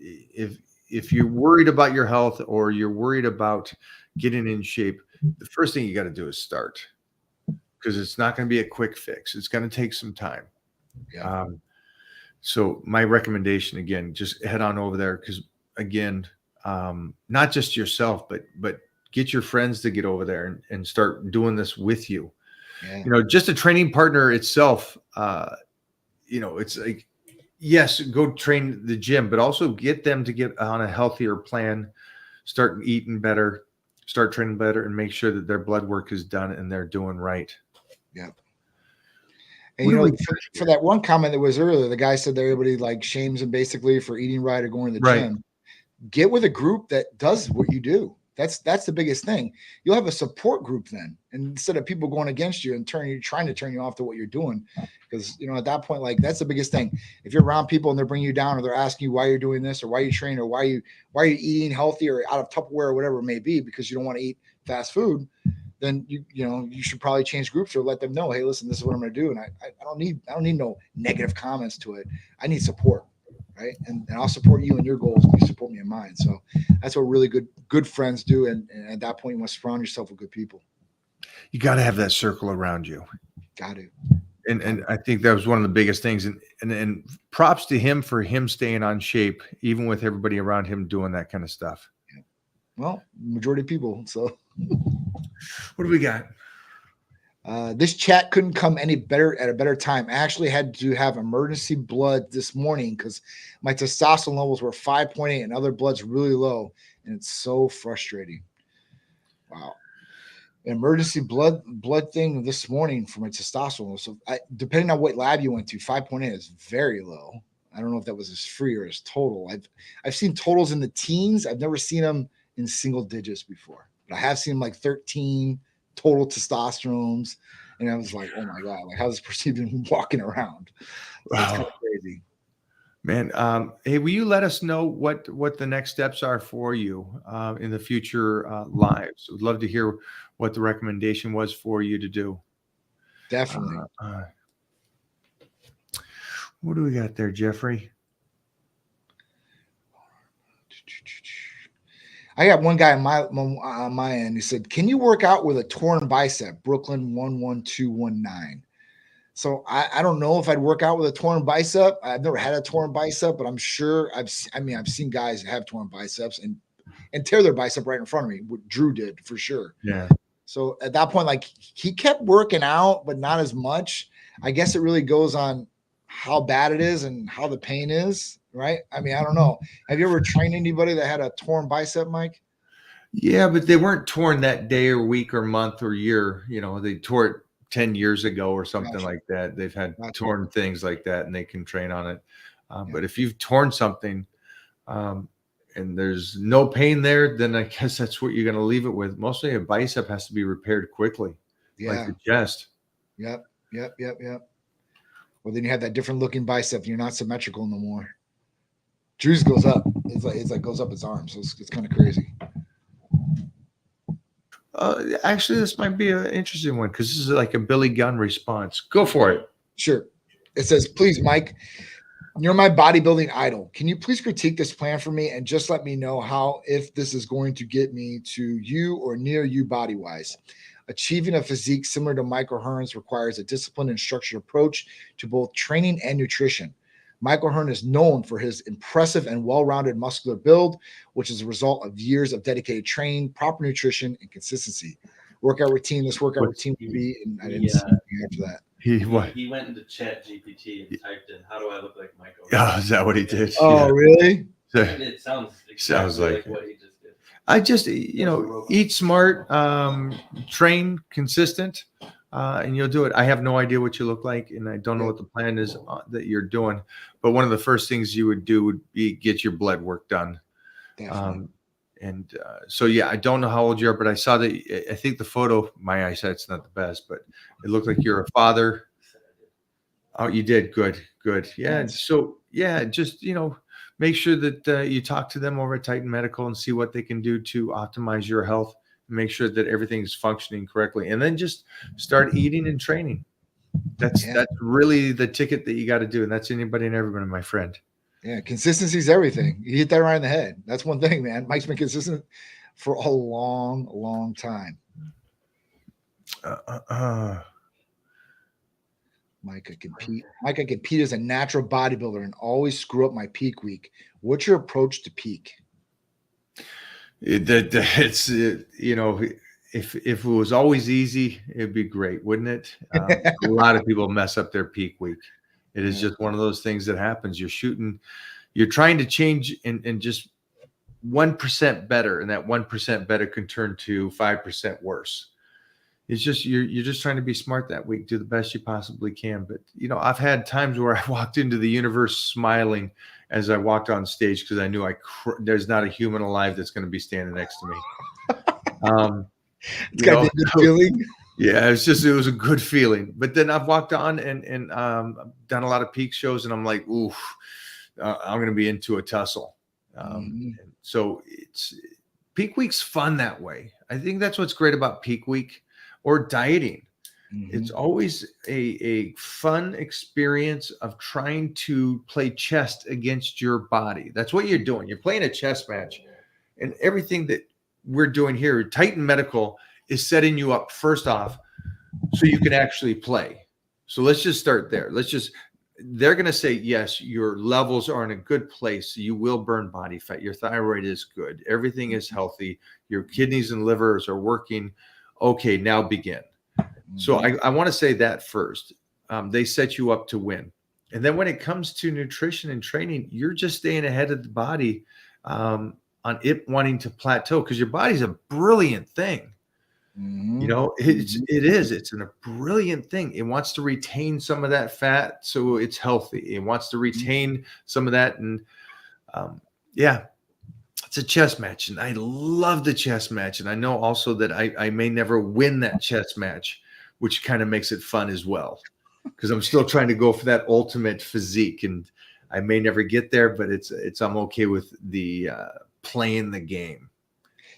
if you're worried about your health or you're worried about getting in shape, the first thing you got to do is start, because it's not going to be a quick fix. It's going to take some time. Yeah. So my recommendation, again, just head on over there, because again, not just yourself, but get your friends to get over there and start doing this with you. Yeah. Just a training partner itself, it's like, yes, go train the gym, but also get them to get on a healthier plan, start eating better, start training better, and make sure that their blood work is done and they're doing right. Yeah. And for that one comment that was earlier, the guy said that everybody like shames him basically for eating right or going to the gym. Get with a group that does what you do. That's the biggest thing. You'll have a support group then, and instead of people going against you and trying to turn you off to what you're doing, because at that point, like that's the biggest thing. If you're around people and they're bringing you down, or they're asking you why you're doing this, or why you train, or why are you eating healthy or out of Tupperware or whatever it may be, because you don't want to eat fast food, then you should probably change groups or let them know, hey, listen, this is what I'm going to do, and I don't need no negative comments to it. I need support. Right. And I'll support you in your goals if you support me in mine. So that's what really good friends do. And at that point, you must surround yourself with good people. You got to have that circle around you. Got to. And I think that was one of the biggest things. And props to him for him staying on shape, even with everybody around him doing that kind of stuff. Yeah. Well, majority of people. So what do we got? This chat couldn't come any better at a better time. I actually had to have emergency blood this morning because my testosterone levels were 5.8 and other blood's really low. And it's so frustrating. Wow. Emergency blood thing this morning for my testosterone. So depending on what lab you went to, 5.8 is very low. I don't know if that was as free or as total. I've seen totals in the teens. I've never seen them in single digits before, but I have seen like 13 total testosterones, and I was like, oh my god, like how's this person even walking around? Wow. It's kind of crazy, man. Hey, will you let us know what the next steps are for you in the future lives? We'd love to hear what the recommendation was for you to do. Definitely. What do we got there, Jeffrey? I got one guy on my end. He said, "Can you work out with a torn bicep?" Brooklyn 11219. So I don't know if I'd work out with a torn bicep. I've never had a torn bicep, but I'm sure I've seen guys have torn biceps and tear their bicep right in front of me. What Drew did for sure. Yeah. So at that point, like he kept working out, but not as much. I guess it really goes on how bad it is and how the pain is. Right. I mean, I don't know. Have you ever trained anybody that had a torn bicep, Mike? Yeah, but they weren't torn that day or week or month or year. They tore it 10 years ago or something like that. They've had torn things like that and they can train on it. But if you've torn something and there's no pain there, then I guess that's what you're going to leave it with. Mostly a bicep has to be repaired quickly, like the chest. Yep. Well, then you have that different looking bicep. You're not symmetrical no more. Drew's goes up. It's like goes up his arm. So it's kind of crazy. Actually, this might be an interesting one because this is like a Billy Gunn response. Go for it. Sure. It says, "Please, Mike, you're my bodybuilding idol. Can you please critique this plan for me and just let me know if this is going to get me to you or near you body-wise? Achieving a physique similar to Michael Hearn's requires a disciplined and structured approach to both training and nutrition. Michael Hearn is known for his impressive and well-rounded muscular build, which is a result of years of dedicated training, proper nutrition, and consistency. Workout routine. This workout routine would be," and I didn't see anything after that. He went into Chat GPT and typed in, "How do I look like Michael?" Oh, is that what he did? Oh, really? It sounds like what he just did. I just, eat smart, train consistent, and you'll do it. I have no idea what you look like, and I don't know what the plan is that you're doing. But one of the first things you would do would be get your blood work done. So, yeah, I don't know how old you are, but I saw that. I think the photo, my eyesight's not the best, but it looked like you're a father. Oh, you did. Good. Yeah. So, yeah, just, make sure that you talk to them over at Titan Medical and see what they can do to optimize your health and make sure that everything's functioning correctly. And then just start eating and training. That's really the ticket that you got to do. And that's anybody and everybody, my friend. Yeah. Consistency is everything. You hit that right in the head. That's one thing, man. Mike's been consistent for a long, long time. Mike, I compete as a natural bodybuilder and always screw up my peak week. What's your approach to peak? It's you know, if it was always easy, it'd be great, wouldn't it? A lot of people mess up their peak week. It is Yeah. just one of those things that happens. You're trying to change and just 1% better, and that 1% better can turn to 5% worse. It's just you're just trying to be smart that week, do the best you possibly can. But I've had times where I walked into the universe smiling as I walked on stage because I knew there's not a human alive that's going to be standing next to me. It's got to be a good feeling. Yeah, it was a good feeling. But then I've walked on and done a lot of peak shows, and I'm like, oof, I'm going to be into a tussle. So peak week's fun that way. I think that's what's great about peak week or dieting. It's always a fun experience of trying to play chess against your body. That's what you're doing. You're playing a chess match, and everything that we're doing here, Titan Medical is setting you up first off so you can actually play. So let's just start there. They're going to say, yes, your levels are in a good place. You will burn body fat. Your thyroid is good. Everything is healthy. Your kidneys and livers are working. Okay, now begin. So I want to say that first. They set you up to win. And then when it comes to nutrition and training, you're just staying ahead of the body on it wanting to plateau, because your body's a brilliant thing. It's a brilliant thing. It wants to retain some of that fat so it's healthy. It wants to retain some of that. And it's a chess match. And I love the chess match. And I know also that I may never win that chess match, which kind of makes it fun as well, because I'm still trying to go for that ultimate physique. And I may never get there, but I'm okay with the playing the game.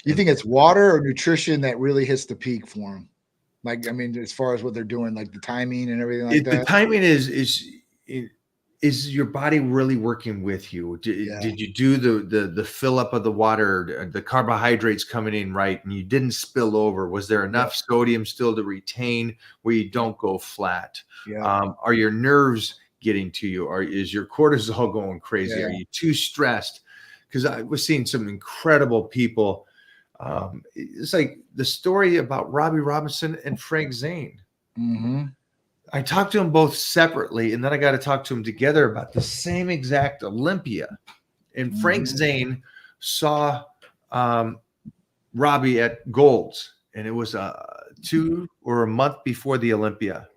You think it's water or nutrition that really hits the peak for them? Like, I mean, as far as what they're doing, like the timing and everything like that? The timing is your body really working with you? Did you do the fill up of the water, the carbohydrates coming in right, and you didn't spill over? Was there enough sodium still to retain where you don't go flat? Are your nerves getting to you? Is your cortisol going crazy? Are you too stressed? Because I was seeing some incredible people. It's like the story about Robbie Robinson and Frank Zane. I talked to them both separately, and then I got to talk to them together about the same exact Olympia. And Frank Zane saw Robbie at Gold's, and it was 2 or a month before the Olympia.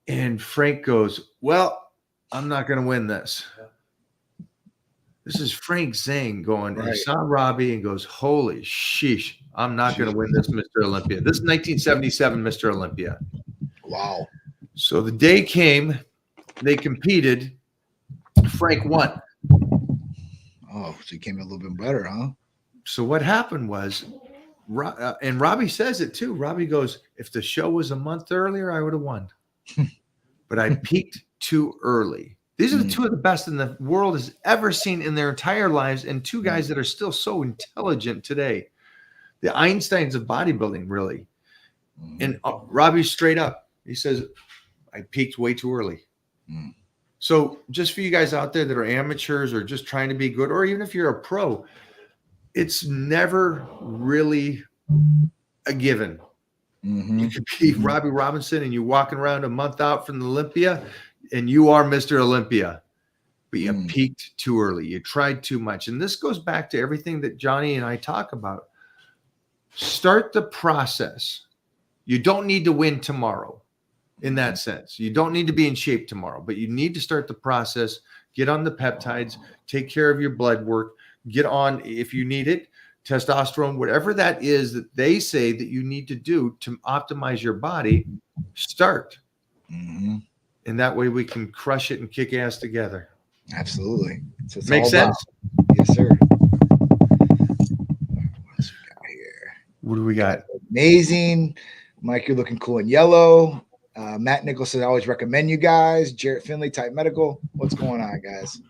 And Frank goes, "Well, I'm not going to win this." This is Frank Zane going, he saw Robbie and goes, "Holy sheesh, I'm not going to win this Mr. Olympia." This is 1977 Mr. Olympia. Wow. So the day came, they competed. Frank won. Oh, so he came a little bit better, huh? So what happened was, and Robbie says it too. Robbie goes, "If the show was a month earlier, I would have won. But I peaked too early." These are the two of the best in the world has ever seen in their entire lives, and two guys that are still so intelligent today. The Einsteins of bodybuilding, really. And Robbie's straight up. He says, "I peaked way too early." So just for you guys out there that are amateurs or just trying to be good, or even if you're a pro, it's never really a given. You could be Robbie Robinson and you're walking around a month out from the Olympia, and you are Mr. Olympia, but you peaked too early. You tried too much. And this goes back to everything that Johnny and I talk about. Start the process. You don't need to win tomorrow in that sense. You don't need to be in shape tomorrow, but you need to start the process, get on the peptides, take care of your blood work, get on, if you need it, testosterone, whatever that is that they say that you need to do to optimize your body, start. And that way we can crush it and kick ass together. Absolutely. Makes sense? Yes, sir. What do we got? Amazing. Mike, you're looking cool in yellow. Matt Nichols said, "I always recommend you guys." Jarrett Finley, Titan Medical. What's going on, guys?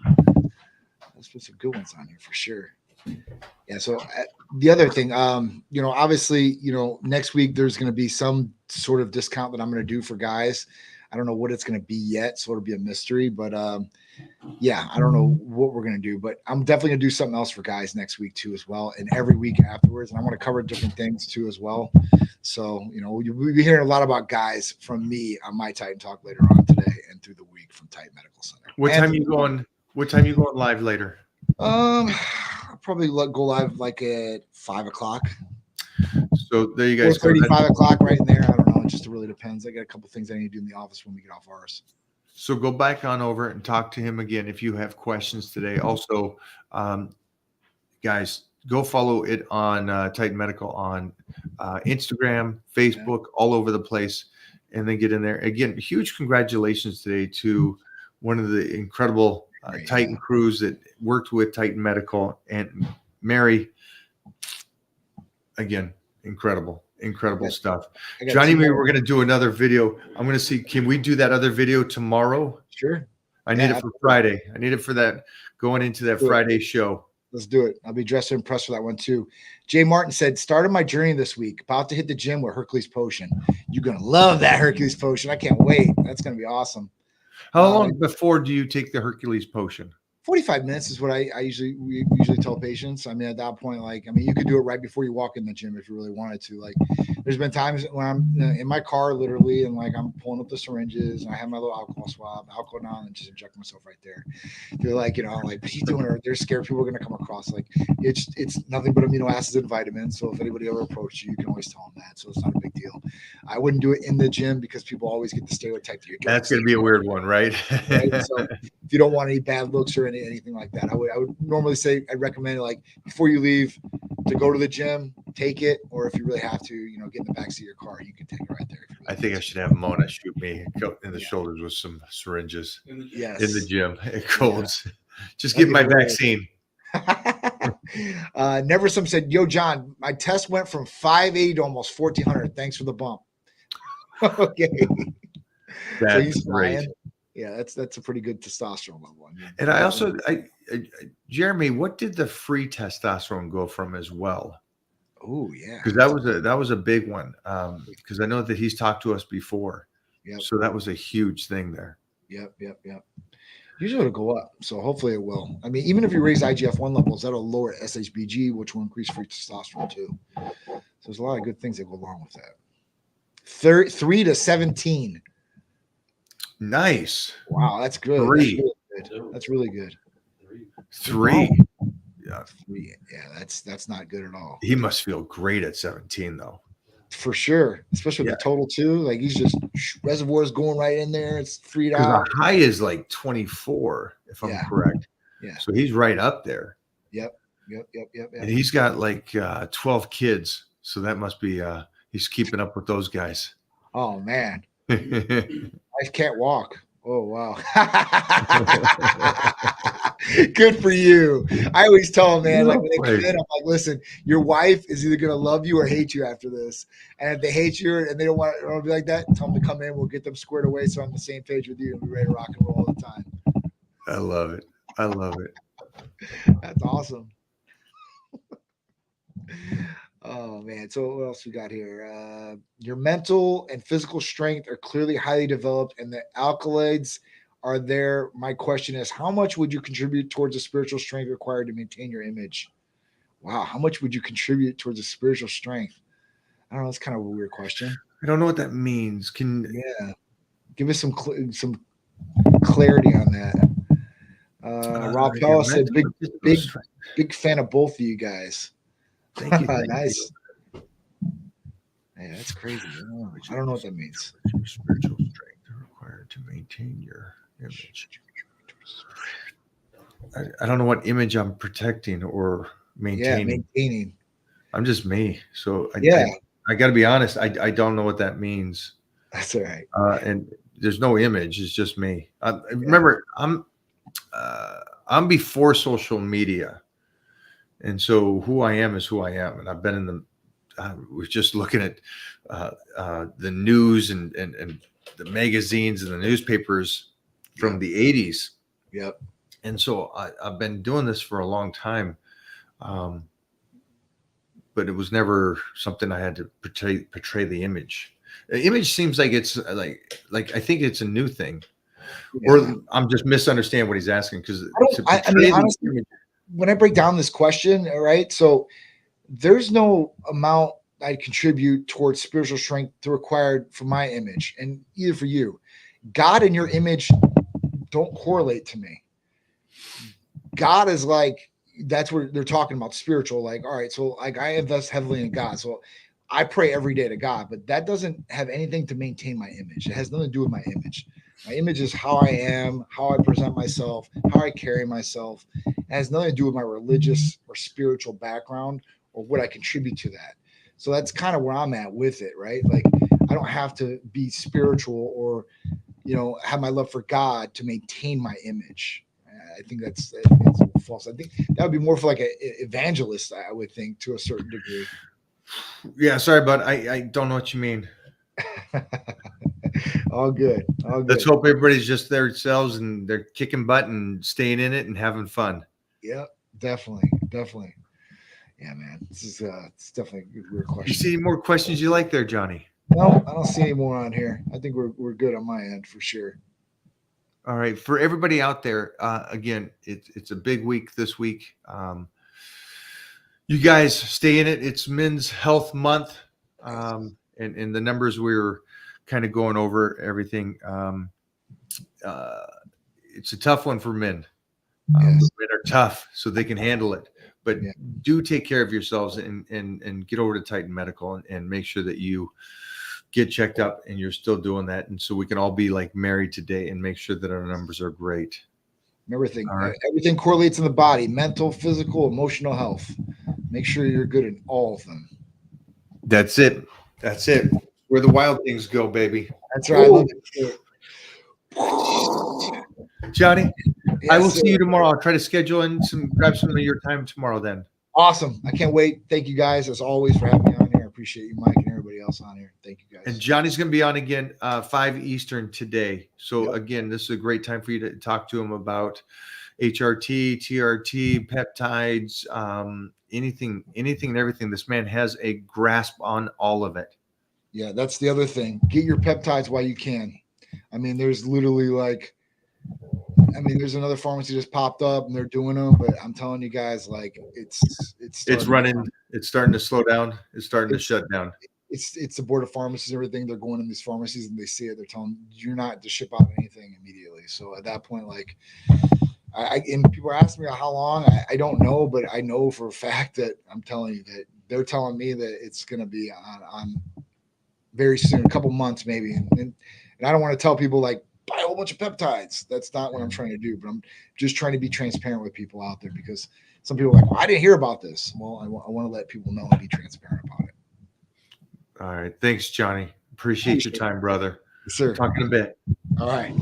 Let's put some good ones on here for sure. Yeah. So the other thing, obviously, next week there's going to be some sort of discount that I'm going to do for guys. I don't know what it's going to be yet, so it'll be a mystery. But yeah, I don't know what we're going to do, but I'm definitely going to do something else for guys next week too, as well, and every week afterwards. And I want to cover different things too, as well. So we'll be hearing a lot about guys from me on my Titan Talk later on today and through the week from Titan Medical Center. What time you going? What time you going live later? I'll probably go live like at 5 o'clock. So there you guys go. 5 o'clock, right in there. I don't know. It just really depends. I got a couple things I need to do in the office when we get off ours. So go back on over and talk to him again if you have questions today. Also, guys, go follow it on Titan Medical on Instagram, Facebook, all over the place, and then get in there. Again, huge congratulations today to one of the incredible Titan crews that worked with Titan Medical, and Mary. Again, incredible stuff. Johnny, maybe we're going to do another video. I'm going to see, can we do that other video tomorrow? Sure. I need it for Friday. I need it for that, going into that Friday show. Let's do it. I'll be dressed and impressed for that one too. Jay Martin said, started my journey this week, about to hit the gym with Hercules Potion. You're going to love that Hercules Potion. I can't wait. That's going to be awesome. How long before do you take the Hercules Potion? 45 minutes is what we usually tell patients. I mean, at that point, you could do it right before you walk in the gym if you really wanted to. Like, there's been times when I'm in my car, literally, and I'm pulling up the syringes, and I have my little alcohol swab, alcohol on, and just inject myself right there. They're like, what are you doing? They're scared people are going to come across. Like, it's nothing but amino acids and vitamins. So if anybody ever approaches you, you can always tell them that. So it's not a big deal. I wouldn't do it in the gym because people always get the stereotype that you're doing. That's going to be a weird one, right? Right? So if you don't want any bad looks or anything like that, I would normally say I'd recommend before you leave to go to the gym, take it, or if you really have to, get in the backseat of your car, you can take it right there. I think I should have Mona shoot me in the shoulders with some syringes in the gym. It colds. Just get my vaccine. Never some said, yo, John, my test went from 580 to almost 1400. Thanks for the bump. Okay. That's great. Yeah, that's a pretty good testosterone level. And I also, Jeremy, what did the free testosterone go from as well? Oh yeah, because that was a big one. Because I know that he's talked to us before. Yep. So that was a huge thing there. Yep. Usually it'll go up, so hopefully it will. I mean, even if you raise IGF-1 levels, that'll lower SHBG, which will increase free testosterone too. So there's a lot of good things that go along with that. 3 to 17. Nice. Wow, that's good. 3. That's really good. 3. Yeah, 3. Yeah, that's not good at all. He must feel great at 17 though. For sure, especially with the total too. He's just reservoirs going right in there. It's freed out. The high is 24, if I'm correct. Yeah. So he's right up there. Yep. And he's got 12 kids. So that must be he's keeping up with those guys. Oh man. I can't walk. Oh wow. Good for you. I always tell them, man, when they come in, I'm like, listen, your wife is either gonna love you or hate you after this. And if they hate you and they don't want to be like that, tell them to come in. We'll get them squared away so I'm on the same page with you and be ready to rock and roll all the time. I love it. That's awesome. Oh man. So what else we got here? Your mental and physical strength are clearly highly developed and the alkaloids are there. My question is, how much would you contribute towards the spiritual strength required to maintain your image? Wow. How much would you contribute towards the spiritual strength? I don't know. That's kind of a weird question. I don't know what that means. Give us some clarity on that. Rob Pella said, big fan of both of you guys. Thank you. Nice. Yeah, that's crazy. I don't know what that means. Spiritual strength required to maintain your image. I don't know what image I'm protecting or maintaining. Yeah, maintaining. I'm just me. So I got to be honest. I don't know what that means. That's all right. And there's no image. It's just me. Remember, I'm before social media. And so who I am is who I am. And I've been in we're just looking at the news and the magazines and the newspapers from the 80s. Yep. And so I've been doing this for a long time. But it was never something I had to portray the image. Image seems like it's like I think it's a new thing, Yeah. or I'm just misunderstanding what he's asking because I mean, honestly, when I break down this question, all right, so there's no amount I contribute towards spiritual strength required for my image, and either for you. God and your image don't correlate to me. God is like, that's what they're talking about, spiritual. Like, all right, so like I invest heavily in God. So I pray every day to God, but that doesn't have anything to maintain my image. It has nothing to do with my image. My image is how I am, how I present myself, how I carry myself. It has nothing to do with my religious or spiritual background or what I contribute to that. So that's kind of where I'm at with it, right? Like, I don't have to be spiritual or, have my love for God to maintain my image. I think it's false. I think that would be more for like an evangelist, I would think, to a certain degree. Yeah, sorry, but I don't know what you mean. All good. All good. Let's hope everybody's just themselves and they're kicking butt and staying in it and having fun. Yep, definitely. Yeah, man. This is it's definitely a weird question. You see any more questions you like there, Johnny? No, I don't see any more on here. I think we're good on my end for sure. All right, for everybody out there, again, it's a big week this week. You guys stay in it. It's Men's Health Month, and the numbers we were kind of going over everything. It's a tough one for men. Yes. Men are tough, so they can handle it. But Yeah. do take care of yourselves and get over to Titan Medical and make sure that you get checked up and you're still doing that. And so we can all be like married today and make sure that our numbers are great. Everything, All right. everything correlates in the body: mental, physical, emotional health. Make sure you're good in all of them. That's it. Where the wild things go, baby. That's right. I love it. Johnny, Yes, I will sir. see you tomorrow. I'll try to schedule in grab some of your time tomorrow then. Awesome. I can't wait. Thank you guys as always for having me on here. I appreciate you, Mike, and everybody else on here. Thank you guys. And Johnny's going to be on again 5 Eastern today. So Yep. again, this is a great time for you to talk to him about HRT, TRT, peptides, anything and everything. This man has a grasp on all of it. Yeah, that's the other thing. Get your peptides while you can. I mean, there's literally there's another pharmacy just popped up and they're doing them, but I'm telling you guys, like it's running. It's starting to slow down. It's starting to shut down. It's the board of pharmacies and everything. They're going in these pharmacies and they see it. They're telling you're not to ship out anything immediately. So at that point, like and people are asking me how long. I don't know, but I know for a fact that I'm telling you that they're telling me that it's going to be on very soon, a couple months maybe. And I don't want to tell people like buy a whole bunch of peptides. That's not what I'm trying to do, but I'm just trying to be transparent with people out there because some people are like, well, I didn't hear about this. Well, I want to let people know and be transparent about it. All right. Thanks, Johnny. Appreciate your time, brother. Yes, sir. Talking a bit. All right.